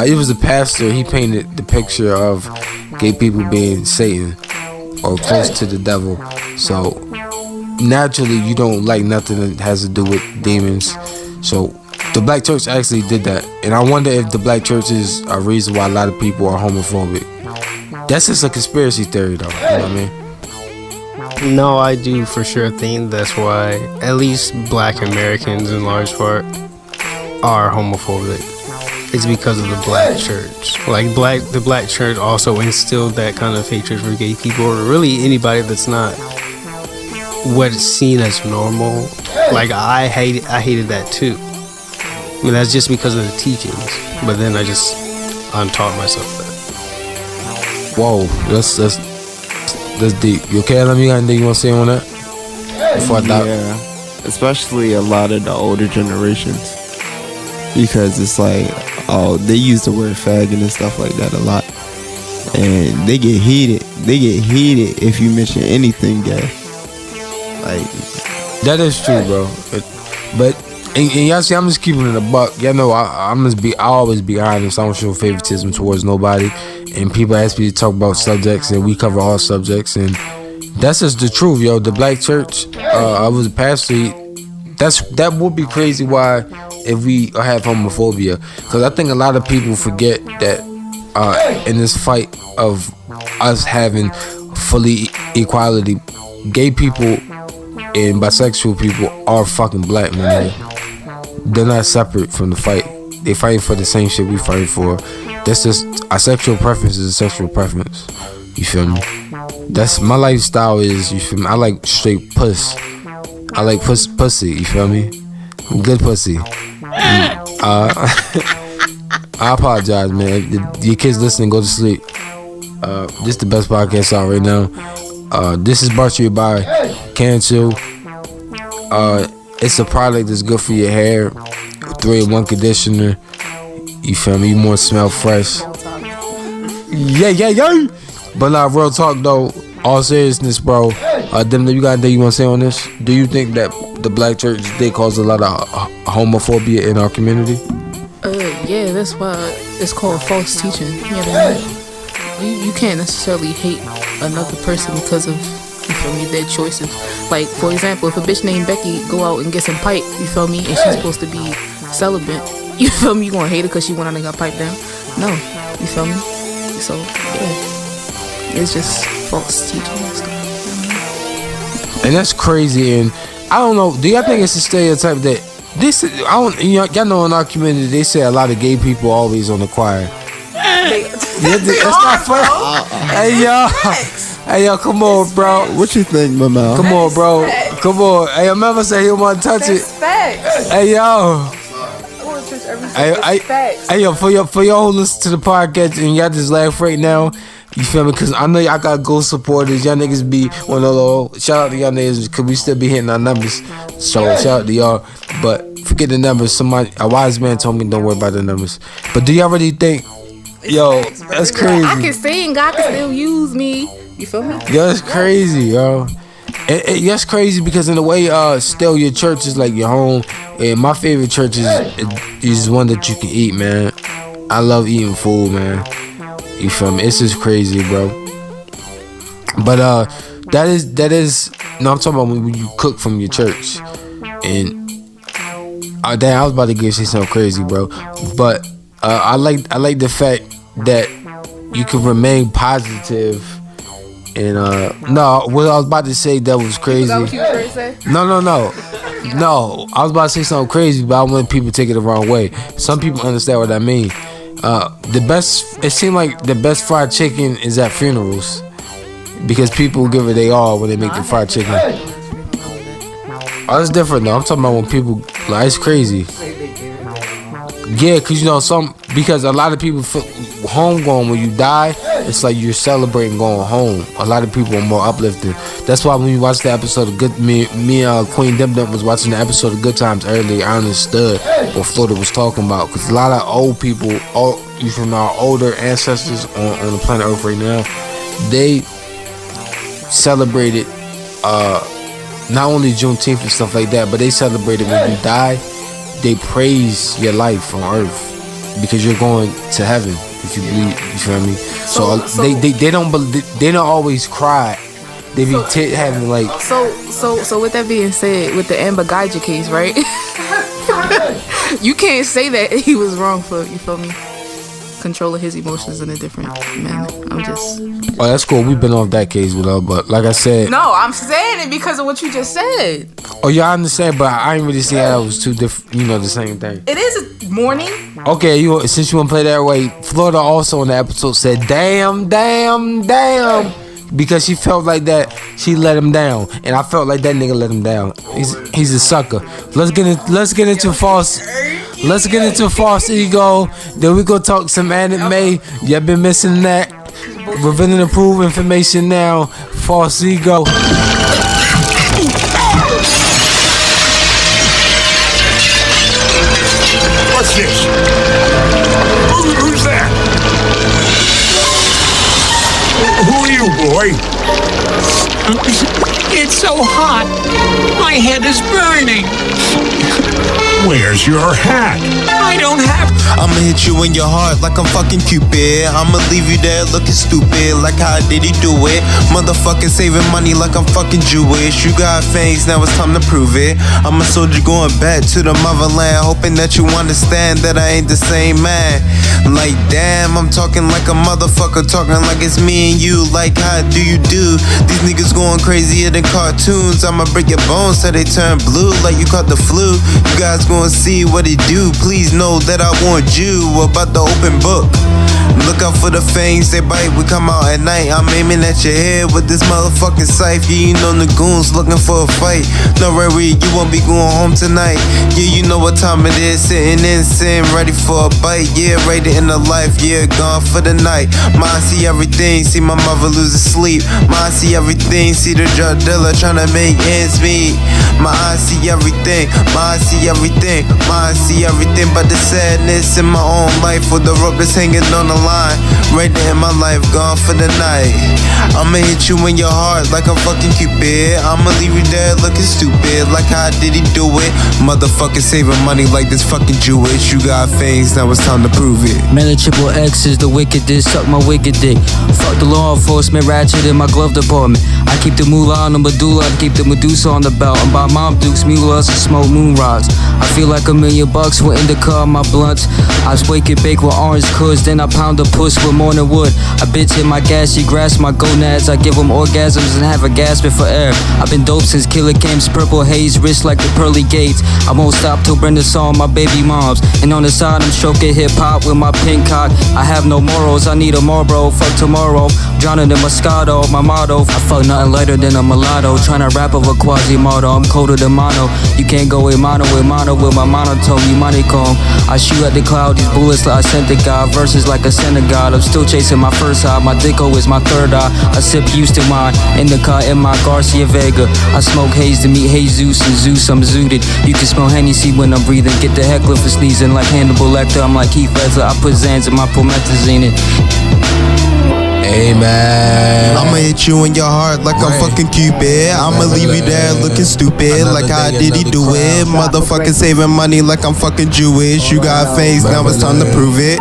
it was a pastor. He painted the picture of gay people being Satan or close to the devil. So naturally, you don't like nothing that has to do with demons. So the black church actually did that, and I wonder if the black church is a reason why a lot of people are homophobic. That's just a conspiracy theory, though. You know what I mean? No, I do for sure think that's why at least black Americans in large part are homophobic. It's because of the black church. Like the black church also instilled that kind of hatred for gay people, or really anybody that's not what is seen as normal. Like I hated that too. I mean, that's just because of the teachings. But then I just untaught myself that. Whoa, that's deep. You okay? Let me got anything you want to say on that? Before I die? Yeah, especially a lot of the older generations, because it's like, oh, they use the word faggot and stuff like that a lot, and they get heated. They get heated if you mention anything gay. Like, that is true, bro. But and y'all see, I'm just keeping it a buck. Y'all know I always be honest. I don't show favoritism towards nobody. And people ask me to talk about subjects, and we cover all subjects, and that's just the truth, yo. The black church, I was a pastor. That would be crazy. Why, if we have homophobia? Because I think a lot of people forget that in this fight of us having fully equality, gay people and bisexual people are fucking black, man. They're not separate from the fight. They fighting for the same shit we fighting for. That's just a sexual preference is a sexual preference. You feel me? That's my lifestyle is, you feel me? I like straight puss. I like pussy, you feel me? Good pussy. I apologize, man. Your kids listening, go to sleep. This is the best podcast out right now. This is brought to you by Cancel. It's a product that's good for your hair. 3-in-1 conditioner. You feel me? You more smell fresh. Yeah. But real talk though, all seriousness, bro. Dem, you got anything you want to say on this? Do you think that the black church did cause a lot of homophobia in our community? Yeah, that's why it's called false teaching. You know what I mean? You can't necessarily hate another person because of, you feel me? Their choices. Like, for example, if a bitch named Becky go out and get some pipe, you feel me? And she's supposed to be celibate, you feel me? You gonna hate her because she went out and got piped down? No, you feel me? So, yeah. It's just false teaching and stuff. And that's crazy. And I don't know, do y'all think it's a stereotype that this, y'all know in our community, they say a lot of gay people always on the choir. That's not funny. Hey yo, come on, bro. What you think, Mama? Come on, bro. Come on. Hey, your mama said he want to touch it. Facts. Hey yo. Hey yo, for y'all who listen to the podcast and y'all just laugh right now, you feel me? Cause I know y'all got goal supporters. Y'all niggas be one of those. Shout out to y'all niggas, cause we still be hitting our numbers. So shout out to y'all. But forget the numbers. A wise man told me don't worry about the numbers. But do y'all really think? Yo, that's crazy. I can sing. God can still use me. You feel me? Yo, that's crazy, yo. That's crazy because in a way, still your church is like your home. And my favorite church is one that you can eat, man. I love eating food, man. You feel me? It's just crazy, bro. But that is. No, I'm talking about when you cook from your church. And damn, I was about to say something crazy, bro. But I like the fact that you can remain positive. And no, what I was about to say that was crazy. Is that what you were going to say? No. I was about to say something crazy, but I want people to take it the wrong way. Some people understand what I mean. It seemed like the best fried chicken is at funerals because people give it they all when they make the fried chicken. Oh, that's different though. I'm talking about when people like it's crazy. Yeah, because a lot of people feel homegoing when you die. It's like you're celebrating going home. A lot of people are more uplifted. That's why when you watch the episode of me and Queen Dim Dim was watching the episode of Good Times earlier, I understood what Florida was talking about. Because a lot of old people, you from our older ancestors on the planet Earth right now, they celebrated not only Juneteenth and stuff like that, but they celebrated when you die. They praise your life on Earth because you're going to heaven if you believe. You feel me? So they don't always cry. They be having like. So with that being said, with the Amber Guyger case, right? You can't say that he was wrong for, you feel me, controlling his emotions in a different manner. I'm just. Oh, that's cool. We've been off that case with her, but like I said. No, I'm saying it because of what you just said. Oh yeah, I understand, but I ain't really see how it was two different. You know, the same thing. It is a mourning. Okay, since you want to play that way, Florida also in the episode said, "Damn," because she felt like that she let him down, and I felt like that nigga let him down. He's a sucker. Let's get into false ego. Then we go talk some anime. Y'all been missing that. Revealing the proof information now. False ego. What's this? Who's that? Who are you, boy? It's so hot. My head is burning. Where's your hat? I don't have. I'ma hit you in your heart like I'm fucking Cupid. I'ma leave you there looking stupid. Like how did he do it? Motherfucking saving money like I'm fucking Jewish. You got fangs, now it's time to prove it. I'm a soldier going back to the motherland, hoping that you understand that I ain't the same man. Like damn, I'm talking like a motherfucker, talking like it's me and you. Like how do you do? These niggas going crazier than cartoons. I'ma break your bones till they turn blue like you caught the flu. You guys gonna see what it do. Please know that I warned you about the open book. Look out for the fangs, they bite. We come out at night. I'm aiming at your head with this motherfucking scythe. Yeah, you know the goons looking for a fight. No worry, you won't be going home tonight. Yeah, you know what time it is. Sitting in sin, ready for a bite. Yeah, rated in the life. Yeah, gone for the night. Mine see everything. See my mother losing sleep. Mine see everything. See the drug dealer trying to make ends meet. My eyes see everything. My eyes see everything. everything. Mine see everything but the sadness in my own life, or the rope that's hanging on the line. Right there in my life, gone for the night. I'ma hit you in your heart like a fucking Cupid. I'ma leave you there looking stupid. Like how did he do it? Motherfucker saving money like this fucking Jewish. You got fangs, now it's time to prove it. Man, the triple X is the wickedest. Suck my wicked dick. Fuck the law enforcement ratchet in my glove department. I keep the moolah on the medulla, I keep the Medusa on the belt. I'm by Mom Dukes, mulas, and smoke moon rocks. I feel like $1 million for indica on my blunts. I wake it bake with orange cuds, then I pound a puss with morning wood. A bitch hit my gas, she grasp my gonads. I give them orgasms and have her gasping for air. I've been dope since Killer Camps, purple haze, wrist like the pearly gates. I won't stop till Brenda saw my baby moms. And on the side I'm stroking hip hop with my pink cock. I have no morals, I need a Marlboro, fuck tomorrow. Drowning in Moscato, my motto. I fuck nothing lighter than a mulatto. Tryna rap over Quasimodo, I'm colder than mono. You can't go with mono with my monotone, you moneycomb. I shoot at the cloud, these bullets like I sent the God. Verses like a synagogue, I'm still chasing my first eye. My dicko is my third eye. I sip Houston wine, indica in my Garcia Vega. I smoke haze to meet Jesus and Zeus, I'm zooted. You can smell Hennessy when I'm breathing. Get the heckler for sneezing like Hannibal Lecter. I'm like Heath Ledger, I put Xans in my promethazine. Amen. I'ma hit you in your heart like I'm fucking Cupid. I'ma leave you there looking stupid. Like how did he do it? Motherfucker saving money like I'm fucking Jewish. You got face, now it's time to prove it.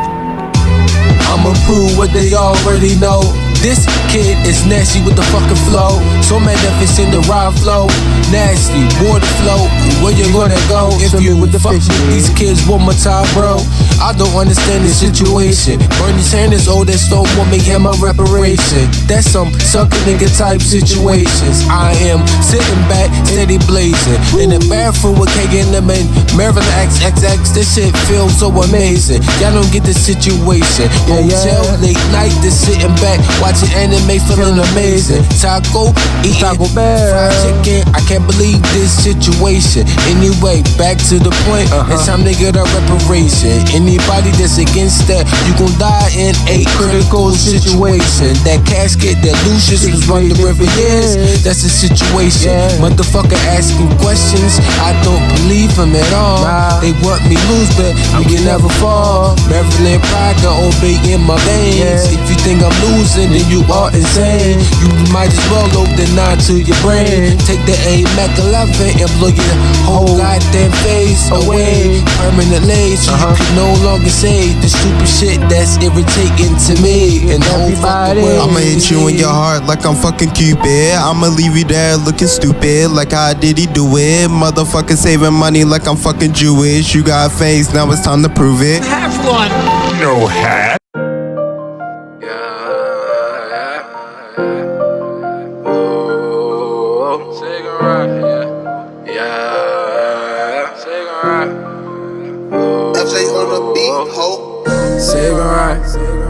I'ma prove what they already know. This kid is nasty with the fucking flow. So magnificent, the rhyme flow. Nasty, water flow. Where you gonna go if you fuck with these kids one more time, bro? I don't understand the situation. Bernie Sanders, oh, that stole want me him a reparation. That's some sucker nigga type situations. I am sitting back, steady blazing. In the bathroom with K and them and Maryland XXX. This shit feels so amazing. Y'all don't get the situation. Hotel, late night, just sitting back, watching anime, feeling amazing. Taco, eating Taco Bell, fried chicken. I can't believe this situation. Anyway, back to the point. It's time to get a reparation. Anybody that's against that, you gon' die in a critical situation. That casket that Lucius was running the river years, that's the situation. Motherfucker asking questions, I don't believe him at all. They want me lose, but we can never fall. Maryland pride got obey in my veins. If you think I'm losing, then you are insane. You might as well load the 9 to your brain. Take the A Mac 11 and blow your whole goddamn face away permanently, so you can no longer say the stupid shit that's irritating to me and everybody. I'ma hit you in your heart like I'm fucking Cupid. I'ma leave you there looking stupid. Like how did he do it? Motherfucker saving money like I'm fucking Jewish. You got face, now it's time to prove it. Have one. No hat.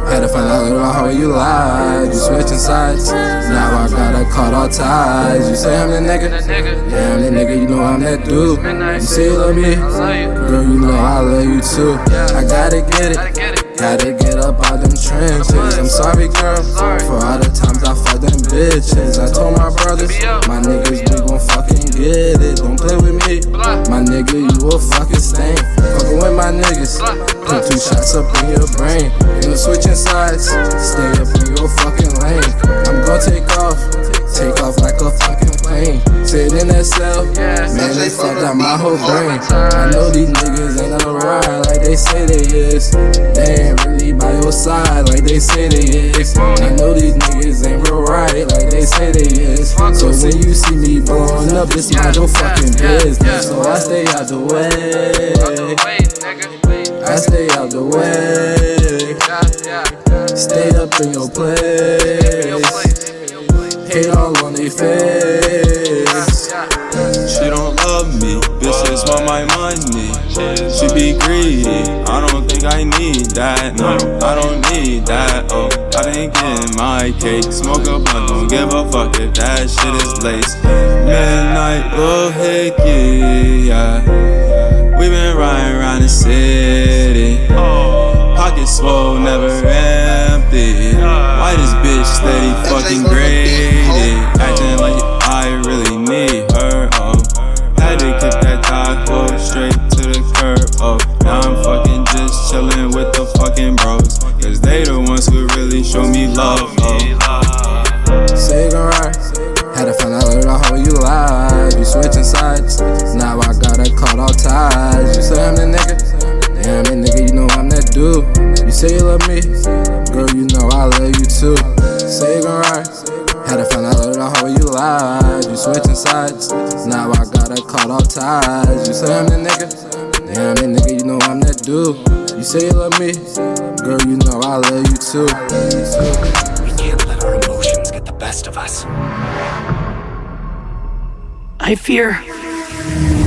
Had to find out about how you lied. You switching sides. Now I gotta cut all ties. You say I'm the nigga. Yeah, I'm the nigga. You know I'm that dude. You say you love me. Girl, you know I love you too. I gotta get it. Gotta get up out them trenches. I'm sorry, girl, for all the times I fucked them bitches. I told my brothers, my niggas, we gon' fucking get it. Don't play with me, my nigga, you a fucking stain. Fucking with my niggas, put 2 shots up in your brain. Ain't no switching sides, stay up in your fucking lane. I'm gon' take off like a fucking plane. Sit in that cell, man, they fucked up my whole brain. I know these niggas ain't gonna ride like they say they is. They ain't really by your side like they say they is. I know these niggas ain't real right like they say they is. So when you see me blowing up, it's not your fucking business. So I stay out the way. I stay out the way. Stay up in your place. Hate all on their face. She don't love me, bitches want my money. She be greedy, I don't think I need that. No, I don't need that. Oh, I been getting my cake. Smoke a blunt, don't give a fuck if that shit is laced. Midnight, little hickey, yeah. We been riding around the city. Pockets swole, never empty. Why this bitch steady fucking greedy? Acting like I really need her, oh. Had to kick that taco straight to the little hoe, you lied. You switching sides. Now I gotta cut all ties. You say I'm the nigga. Yeah, I'm the nigga, you know I'm that dude. You say you love me. Girl, you know I love you too. Say you gon' ride. Had to find out little hoe, you lied. You switching sides. Now I gotta cut all ties. You say I'm the nigga. Yeah, I'm the nigga, you know I'm that dude. You say you love me. Girl, you know I love you too. We can't let our emotions get the best of us. I fear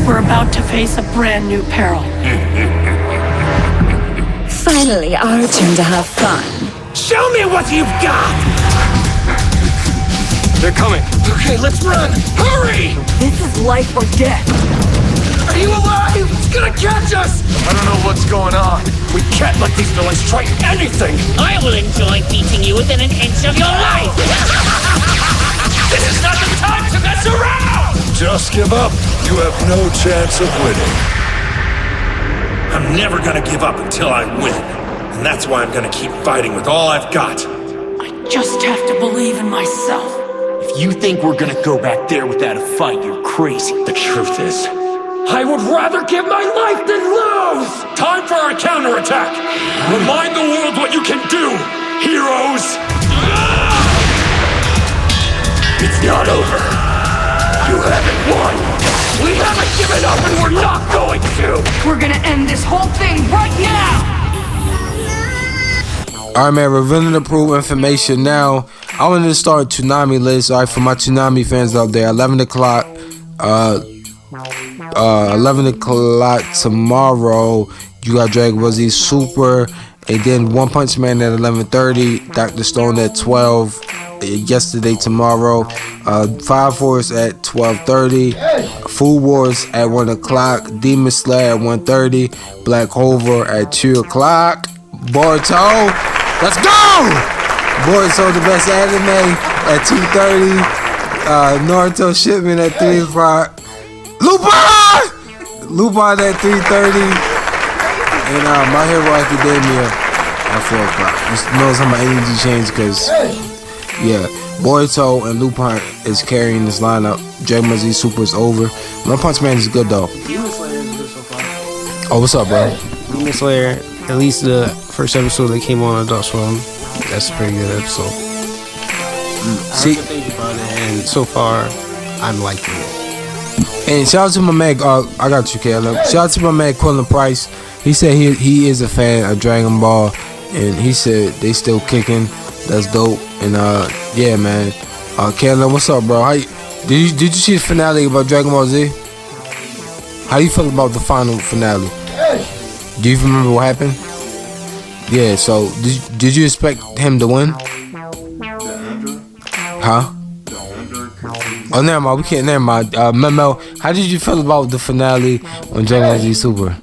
we're about to face a brand new peril. Finally, our turn to have fun. Show me what you've got! They're coming. Okay, let's run. Hurry! This is life or death. Are you alive? It's gonna catch us! I don't know what's going on. We can't let these villains try anything. I will enjoy beating you within an inch of your life. This is not the time to mess around! Just give up. You have no chance of winning. I'm never gonna give up until I win. And that's why I'm gonna keep fighting with all I've got. I just have to believe in myself. If you think we're gonna go back there without a fight, you're crazy. The truth is, I would rather give my life than lose! Time for our counterattack! Remind the world what you can do, heroes! It's not over. You haven't won. We haven't given up and we're not going to! We're gonna end this whole thing right now! Alright, man, revealing the proof information now. I wanted to start a tsunami list. Alright, for my tsunami fans out there, 11 o'clock. 11 o'clock tomorrow. You got Dragon Ball Z Super. And then One Punch Man at 11:30. Dr. Stone at 12. Yesterday, tomorrow. Fire Force at 12:30. Food Wars at 1 o'clock. Demon Slayer at 1:30. Black Hover at 2 o'clock. Boruto. Let's go! Boruto, the best anime, at 2:30. Naruto Shipment at 3 o'clock. Lupin at 3:30. And My Hero Academia at 4 o'clock. Just notice how my energy changed because, yeah, Boruto and Lupin is carrying this lineup. Dragon Ball Z Super is over. One Punch Man is good though. Demon Slayer is good so far. Oh, what's up, bro? Demon Slayer, at least the first episode that came on Adult Swim, that's a pretty good episode. See, I have to think about it, and so far, I'm liking it. And shout out to my man, I got you, Caleb. Shout out to my man, Quillen Price. He said he is a fan of Dragon Ball, and he said they still kicking. That's dope. And yeah, man. Caleb, what's up, bro? Did you see the finale about Dragon Ball Z? How you feel about the final finale? Do you remember what happened? Yeah. So did you expect him to win? Huh? Oh, never mind. We can't. Never mind. Memo, how did you feel about the finale on Dragon Ball Z Super?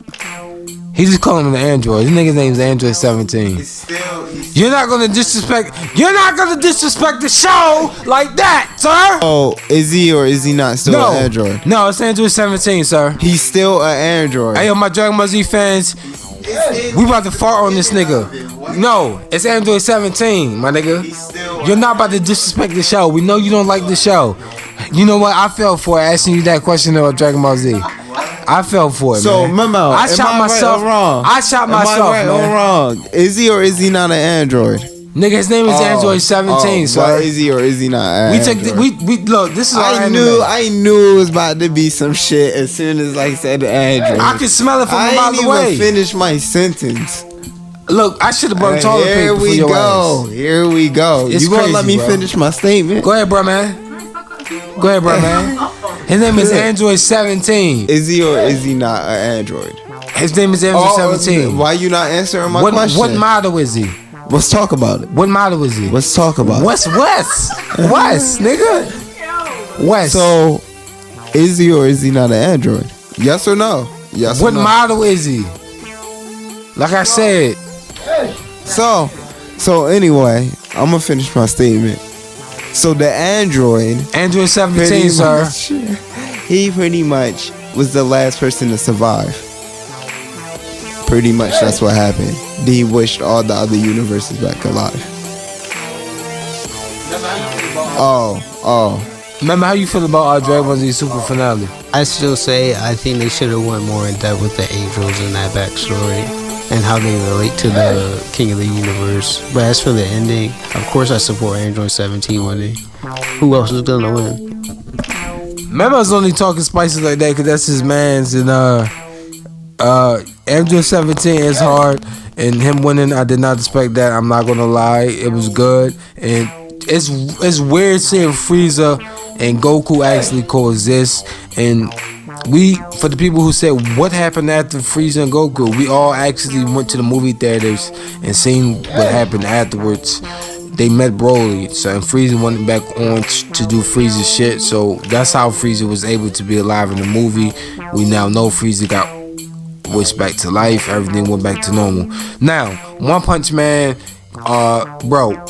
He just calling him the Android. This nigga's name's Android 17. You're not gonna disrespect the show like that, sir. Oh, is he or is he not still an Android? No, it's Android 17, sir. He's still an Android. Hey, yo, my Dragon Ball Z fans, we about to fart on this nigga. No, it's Android 17, my nigga. You're not about to disrespect the show. We know you don't like the show. You know what? I fell for asking you that question about Dragon Ball Z. I fell for it, so, man. Memo, I shot myself. Right or wrong? I shot myself, am I right man. or wrong? Is he or is he not an Android? Nigga, his name is Android 17, sir. But is he or is he not an Android? We look, this is I knew it was about to be some shit as soon as I said Android. I could smell it from a mile away. I didn't even finish my sentence. Look, I should have brought toilet paper for your ass. Here we go. It's you gonna crazy, let me bro. finish my statement? Go ahead, bro, man. Go ahead, bro, man. His name is Android 17. Is he or is he not an Android? His name is Android 17. Why you not answering my question? What model is he? Let's talk about it. What model is he? Let's talk about it. West, nigga. West. So, is he or is he not an Android? Yes or no? Yes or no? What model is he? Like I said. So anyway, I'm gonna finish my statement. So the Android 17, sir. He pretty much was the last person to survive. Pretty much that's what happened. He wished all the other universes back alive. Remember how you feel about Dragon Ball Z Super finale? I still say I think they should have went more in depth with the angels and that backstory and how they relate to the King of the Universe. But as for the ending, of course I support Android 17 winning. Who else is gonna win? Remember I was only talking spicy like that because that's his man's, and Android 17 is hard, and him winning, I did not expect that. I'm not gonna lie, it was good, and it's weird seeing Frieza and Goku actually coexist. And for the people who said what happened after Frieza and Goku, we all actually went to the movie theaters and seen what happened afterwards. They met Broly, so and Frieza went back on to do Frieza shit. So that's how Frieza was able to be alive in the movie. We now know Frieza got wished back to life. Everything went back to normal. Now, One Punch Man, bro.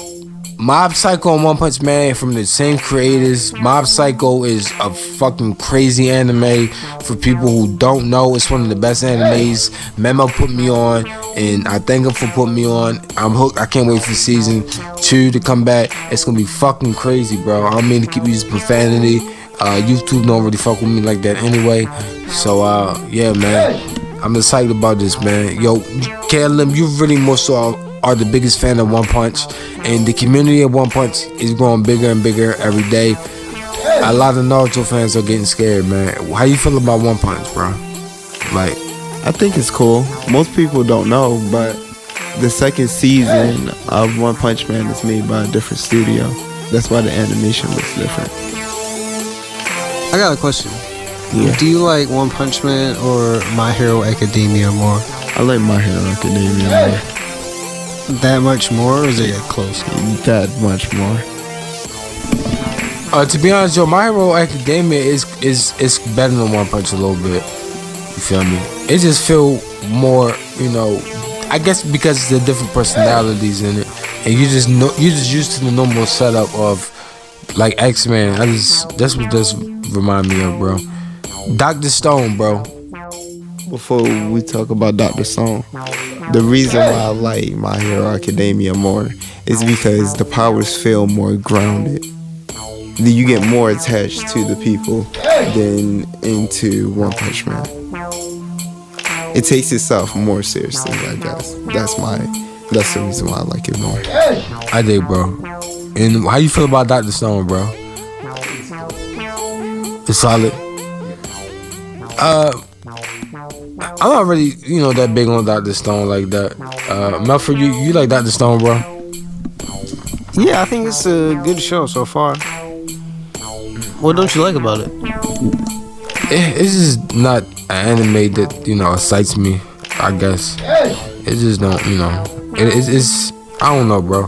Mob Psycho and One Punch Man from the same creators. Mob Psycho is a fucking crazy anime. For people who don't know, it's one of the best animes. Memo put me on, and I thank him for putting me on. I'm hooked. I can't wait for season 2 to come back. It's gonna be fucking crazy, bro. I don't mean to keep using profanity. YouTube don't really fuck with me like that anyway. So yeah, man, I'm excited about this, man. Yo, KLM, you really more so are the biggest fan of One Punch, and the community of One Punch is growing bigger and bigger every day. A lot of Naruto fans are getting scared, man. How you feel about One Punch, bro? Like, I think it's cool. Most people don't know, but the second season of One Punch Man is made by a different studio. That's why the animation looks different. I got a question. Yeah. Do you like One Punch Man or My Hero Academia more? I like My Hero Academia more. That much more, or is it close? That much more. To be honest, yo, My Hero Academia is better than One Punch a little bit. You feel me? It just feel more, you know. I guess because the different personalities in it, and you're just used to the normal setup of like X-Men. That's what this remind me of, bro. Dr. Stone, bro. Before we talk about Dr. Stone, the reason why I like My Hero Academia more is because the powers feel more grounded. You get more attached to the people than into One Punch Man. It takes itself more seriously, I guess. That's the reason why I like it more. I dig, bro. And how you feel about Dr. Stone, bro? It's solid. I'm not really, that big on Dr. Stone like that. Melford, you like Dr. Stone, bro? Yeah, I think it's a good show so far. What don't you like about it? It's just not an anime that, excites me, I guess. It just don't, it's I don't know, bro.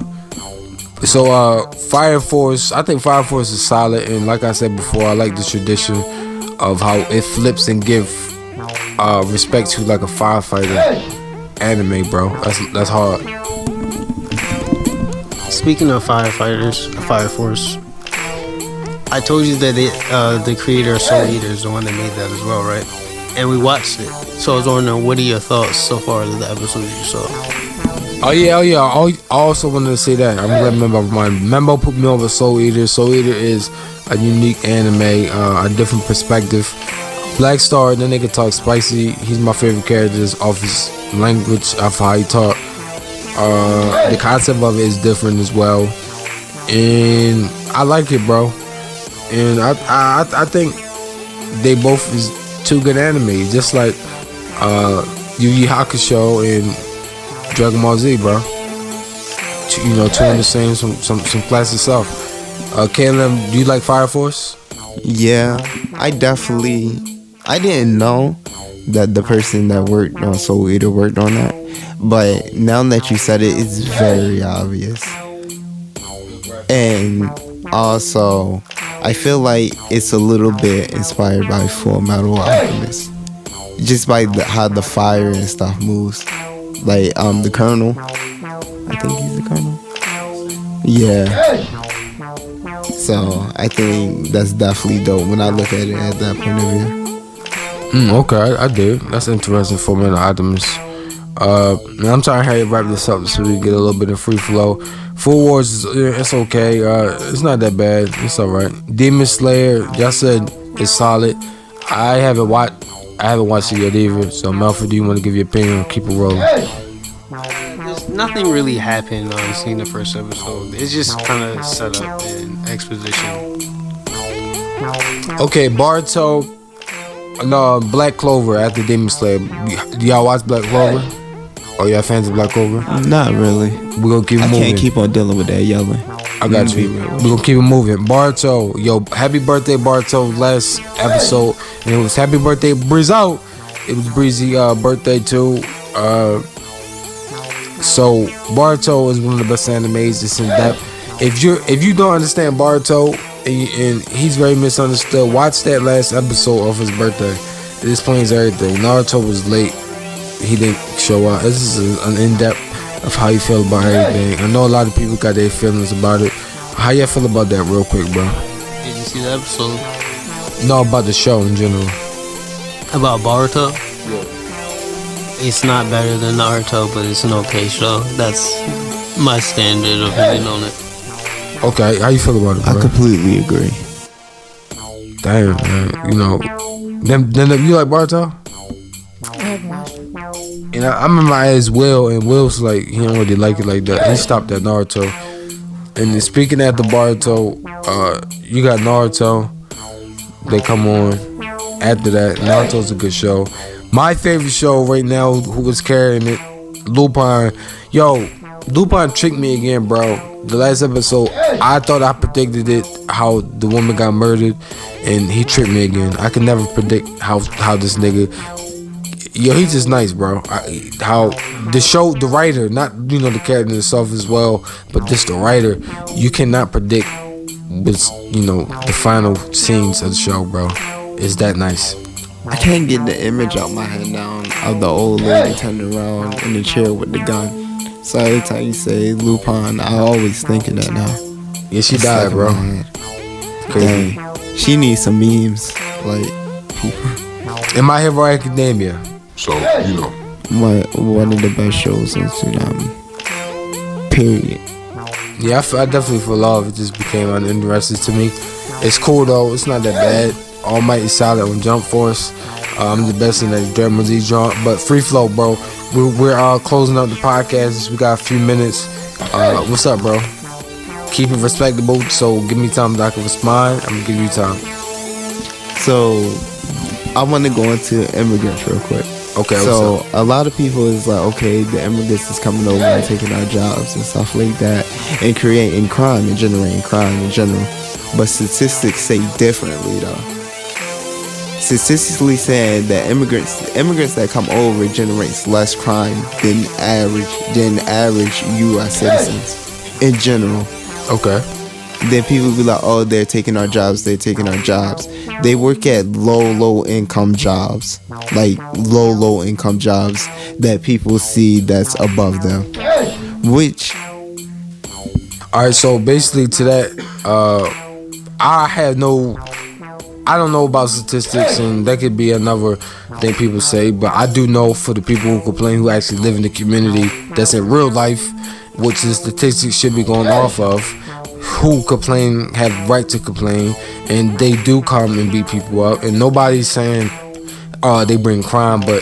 So, Fire Force, I think Fire Force is solid, and like I said before, I like the tradition of how it flips and give respect to like a firefighter anime, bro. That's hard. Speaking of firefighters, Fire Force, I told you that the creator of Soul Eater is the one that made that as well, right? And we watched it. So I was wondering, what are your thoughts so far of the episodes you saw? Oh yeah. I also wanted to say that. I'm glad Membo put me on with Soul Eater. Soul Eater is a unique anime, a different perspective. Black Star, the nigga talk spicy. He's my favorite character off his language, off how he talk. The concept of it is different as well, and I like it, bro. And I think they both is two good anime, just like Yu Yu Hakusho and Dragon Ball Z, bro. Two in the same some classic stuff. KLM, do you like Fire Force? Yeah, I didn't know that the person that worked on Soul Eater worked on that, but now that you said it, it's very obvious. And also, I feel like it's a little bit inspired by Full Metal Alchemist, just by how the fire and stuff moves. Like the Colonel, I think he's the Colonel. Yeah. So I think that's definitely dope when I look at it at that point of view. Okay, I did. That's interesting. Full Metal Alchemist. I'm trying to hurry wrap this up so we get a little bit of free flow. Full Wars, it's okay. It's not that bad. It's alright. Demon Slayer, y'all said it's solid. I haven't watched it yet either. So Melford, do you want to give your opinion or keep it rolling? There's nothing really happened on seeing the first episode. It's just kind of set up and exposition. Okay, Barto. No, Black Clover after Demon Slayer. Do y'all watch Black Clover? Are y'all fans of Black Clover? Not really. We're gonna keep it moving. I can't keep on dealing with that yelling. I got you. We're gonna keep it moving. Barto, yo, happy birthday, Barto. Last episode, and it was happy birthday, Breezo. It was Breezy birthday too. So Barto is one of the best animes that's in depth. If you don't understand Barto and he's very misunderstood, watch that last episode of his birthday. It explains everything. Naruto was late. He didn't show up. This is an in-depth of how you feel about everything. I know a lot of people got their feelings about it. How y'all feel about that real quick, bro? Did you see the episode? No, about the show in general. About Boruto? Yeah. It's not better than Naruto, but it's an okay show. That's my standard opinion on it. Okay, how you feel about it, bro? I completely agree. Damn, man. You know, them you like Boruto? I haven't watched it. And I remember I asked Will, and Will's like, he don't really like it like that. He stopped at Naruto. And then speaking after Boruto, you got Naruto. They come on after that. Naruto's a good show. My favorite show right now, who was carrying it, Lupin. Yo, Lupin tricked me again, bro. The last episode, I thought I predicted it, how the woman got murdered, and he tricked me again. I could never predict how this nigga. Yo, he's just nice, bro. How the show, the writer, not the character itself as well, but just the writer, you cannot predict what's the final scenes of the show, bro. It's that nice. I can't get the image out my head now of the old lady turning around in the chair with the gun. So every time you say Lupin, I always think of that now. Yeah, she died, bro. Crazy. Dang. She needs some memes, like people. In My Hero Academia. So, one of the best shows on Tsunami. Period. Yeah, I definitely feel love. It just became uninteresting to me. It's cool though. It's not that bad. All Might is solid on Jump Force. I'm the best in that Dragon Ball Z jump. But Free Flow, bro. We're closing up the podcast. We got a few minutes. What's up, bro? Keep it respectable. So give me time that I can respond. I'm gonna give you time. So I want to go into immigrants real quick. Okay. So a lot of people is like, okay, the immigrants is coming over and taking our jobs and stuff like that, and creating crime and generating crime in general. But statistics say differently, though. Statistically saying that immigrants that come over generates less crime than average U.S. citizens in general. Okay. Then people be like, oh, they're taking our jobs. They work at low income jobs, like low income jobs that people see that's above them. Which, all right. So basically, to that, I don't know about statistics, and that could be another thing people say. But I do know for the people who complain, who actually live in the community that's in real life, which the statistics should be going off of. Who complain have right to complain, and they do come and beat people up, and nobody's saying they bring crime, but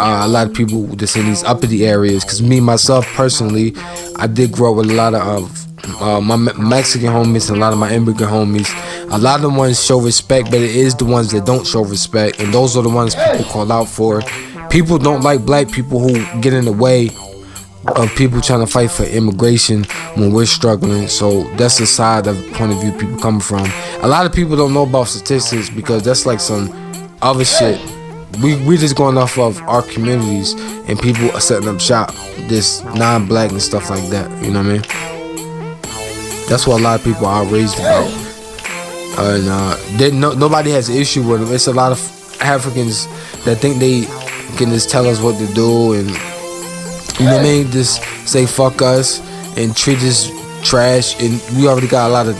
a lot of people that's in these uppity areas, because me myself personally, I did grow up with a lot of my Mexican homies and a lot of my immigrant homies. A lot of the ones show respect, but it is the ones that don't show respect, and those are the ones people call out for. People don't like black people who get in the way of people trying to fight for immigration when we're struggling. So that's the side of point of view people coming from. A lot of people don't know about statistics because that's like some other shit. We just going off of our communities, and people are setting up shop, this non-black and stuff like that. You know what I mean? That's what a lot of people are outraged about. And nobody has an issue with them. It's a lot of Africans that think they can just tell us what to do, and you know what I mean, just say fuck us and treat us trash. And we already got a lot of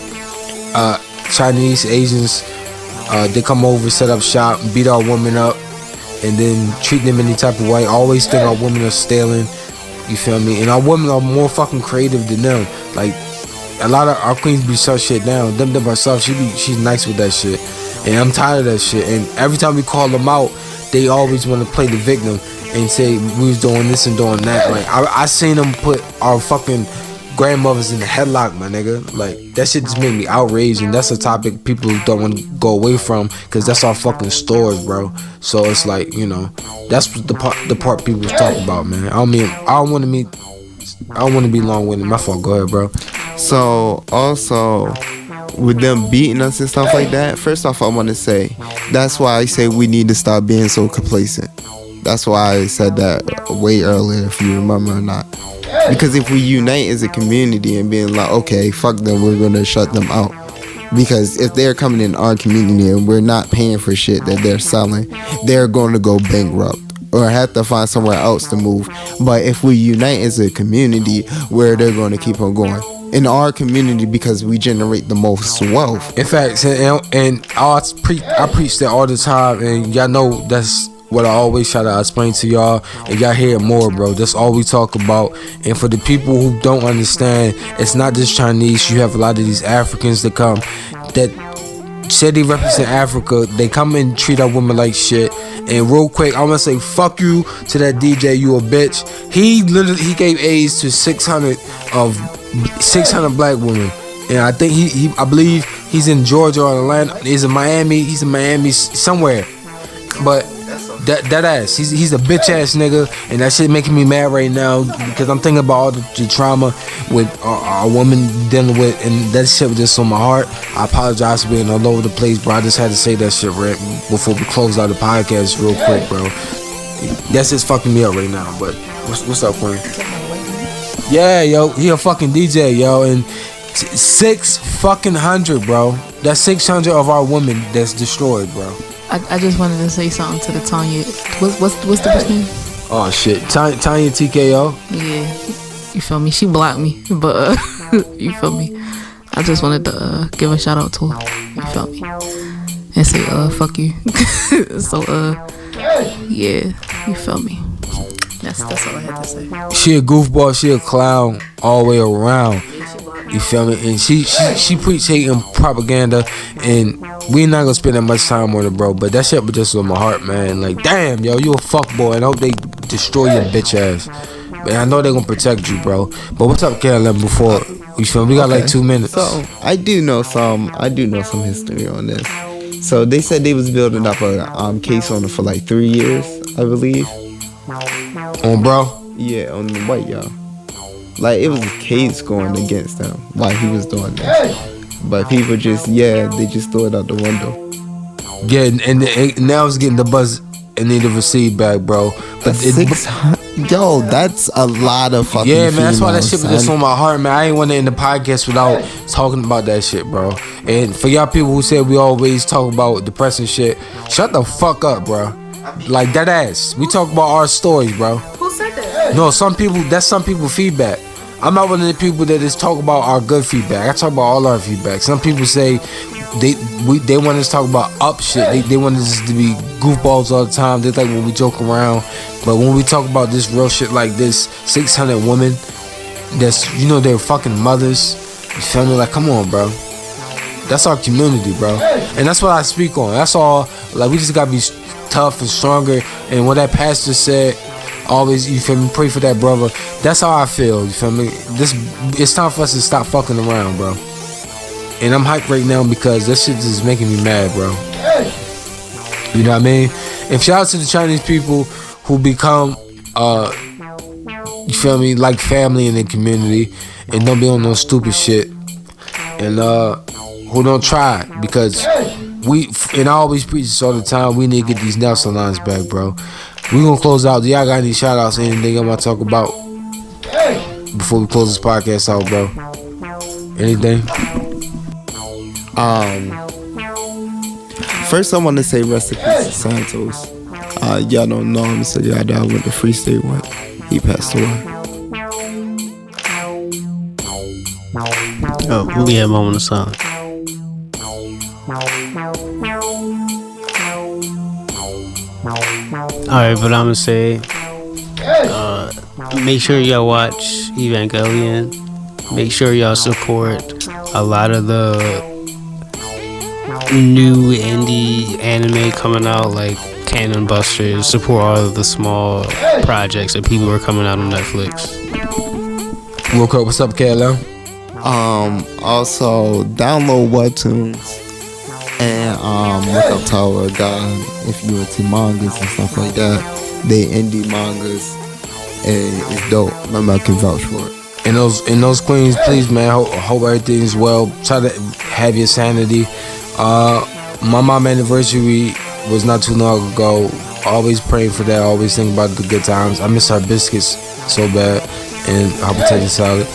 Chinese, Asians. They come over, set up shop, beat our women up, and then treat them any type of way. Always think our women are stealing. You feel me? And our women are more fucking creative than them. Like, a lot of our queens be shut shit down. Them herself, she's nice with that shit. And I'm tired of that shit. And every time we call them out, they always want to play the victim and say we was doing this and doing that. Like, I seen them put our fucking grandmothers in the headlock, my nigga. Like, that shit just made me outraged, and that's a topic people don't want to go away from, because that's our fucking stores, bro. So it's like, you know, that's the part people talk about, man. I don't want to be long-winded. My fault. Go ahead, bro. So also, with them beating us and stuff like that, first off, I want to say that's why I say we need to stop being so complacent. That's why I said that way earlier, if you remember or not. Because if we unite as a community and being like, okay, fuck them, we're gonna shut them out. Because if they're coming in our community and we're not paying for shit that they're selling, they're going to go bankrupt or have to find somewhere else to move. But if we unite as a community, where they're going to keep on going in our community, because we generate the most wealth. In fact, and I preach that all the time, and y'all know that's what I always try to explain to y'all, and y'all hear it more, bro. That's all we talk about. And for the people who don't understand, it's not just Chinese. You have a lot of these Africans that come that say they represent Africa. They come and treat our women like shit. And real quick, I want to say fuck you to that DJ. You a bitch. He gave AIDS to 600 black women, and I think I believe he's in Georgia or Atlanta. He's in Miami somewhere, but. That ass, he's a bitch ass nigga, and that shit making me mad right now, because I'm thinking about all the trauma with our woman dealing with, and that shit was just on my heart. I apologize for being all over the place, bro. I just had to say that shit right before we close out the podcast real quick, bro. That's just fucking me up right now. But what's up, Queen? Yeah, yo, he a fucking DJ, yo, and 600, bro. That's 600 of our women that's destroyed, bro. I just wanted to say something to the Tanya. What's the bitch name? Oh shit, Tanya TKO. Yeah, you feel me? She blocked me, but you feel me? I just wanted to give a shout out to her. You feel me? And say fuck you. So yeah, you feel me? That's all I had to say. She a goofball. She a clown all the way around. You feel me? And she preach hate and propaganda, and we not gonna spend that much time on it, bro. But that shit was just on my heart, man. Like, damn, yo, you a fuckboy, and I hope they destroy your bitch ass. Man, I know they gonna protect you, bro. But what's up, Carolyn? Before you feel me? We got like 2 minutes. So I do know some history on this. So they said they was building up a case on it for like 3 years, I believe. On bro? Yeah, on the white y'all. Like, it was a case going against him while he was doing this. But people just, they just threw it out the window. Yeah, and now it's getting the buzz and need to receive back, bro. But yo, that's a lot of fucking yeah, man, that's why that females, shit was just on my heart, man. I ain't want to end the podcast without talking about that shit, bro. And for y'all people who said we always talk about depressing shit, shut the fuck up, bro. Like, that ass. We talk about our stories, bro. Who said that? No, that's some people feedback. I'm not one of the people that just talk about our good feedback. I talk about all our feedback. Some people say they want us to talk about up shit. They want us to be goofballs all the time. They like when we joke around. But when we talk about this real shit like this, 600 women that's, you know, they're fucking mothers. You feel me? Like, come on, bro. That's our community, bro. And that's what I speak on. That's all. Like, we just gotta be tough and stronger. And what that pastor said, always, you feel me, pray for that brother. That's how I feel, you feel me? It's time for us to stop fucking around, bro. And I'm hyped right now because this shit is making me mad, bro. You know what I mean? And shout out to the Chinese people who become, you feel me, like family in the community and don't be on no stupid shit. And who don't try, because and I always preach this all the time, we need to get these nail salons back, bro. We gonna close out. Do y'all got any shout outs, anything I'm gonna talk about before we close this podcast out, bro? Anything? First I want to say rest in peace to Santos. Y'all don't know him, so y'all died with the Free State one. He passed away. Oh, we have moment of silence. Alright, but I'm gonna say make sure y'all watch Evangelion. Make sure y'all support a lot of the new indie anime coming out, like Cannon Busters. Support all of the small projects that people are coming out on Netflix. Real quick, what's up, KLM? Also download webtoons and look up Tower of God if you into mangas and stuff like that. They indie mangas and it's dope. Remember, I can vouch for it. And those queens, please, man, hope everything's well. Try to have your sanity. My mom anniversary was not too long ago. Always praying for that. Always think about the good times. I miss her biscuits so bad, and her potato salad.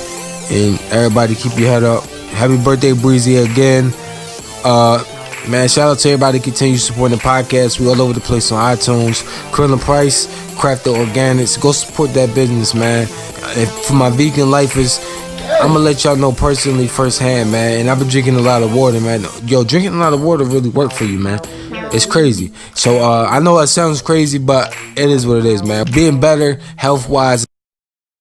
And everybody, keep your head up. Happy birthday, Breezy, again. Man, shout out to everybody continue supporting the podcast. We all over the place on iTunes. Krillin Price, Crafted Organics. Go support that business, man. And for my vegan lifers, I'm gonna let y'all know personally firsthand, man. And I've been drinking a lot of water, man. Yo, drinking a lot of water really work for you, man. It's crazy. So I know it sounds crazy, but it is what it is, man. Being better health-wise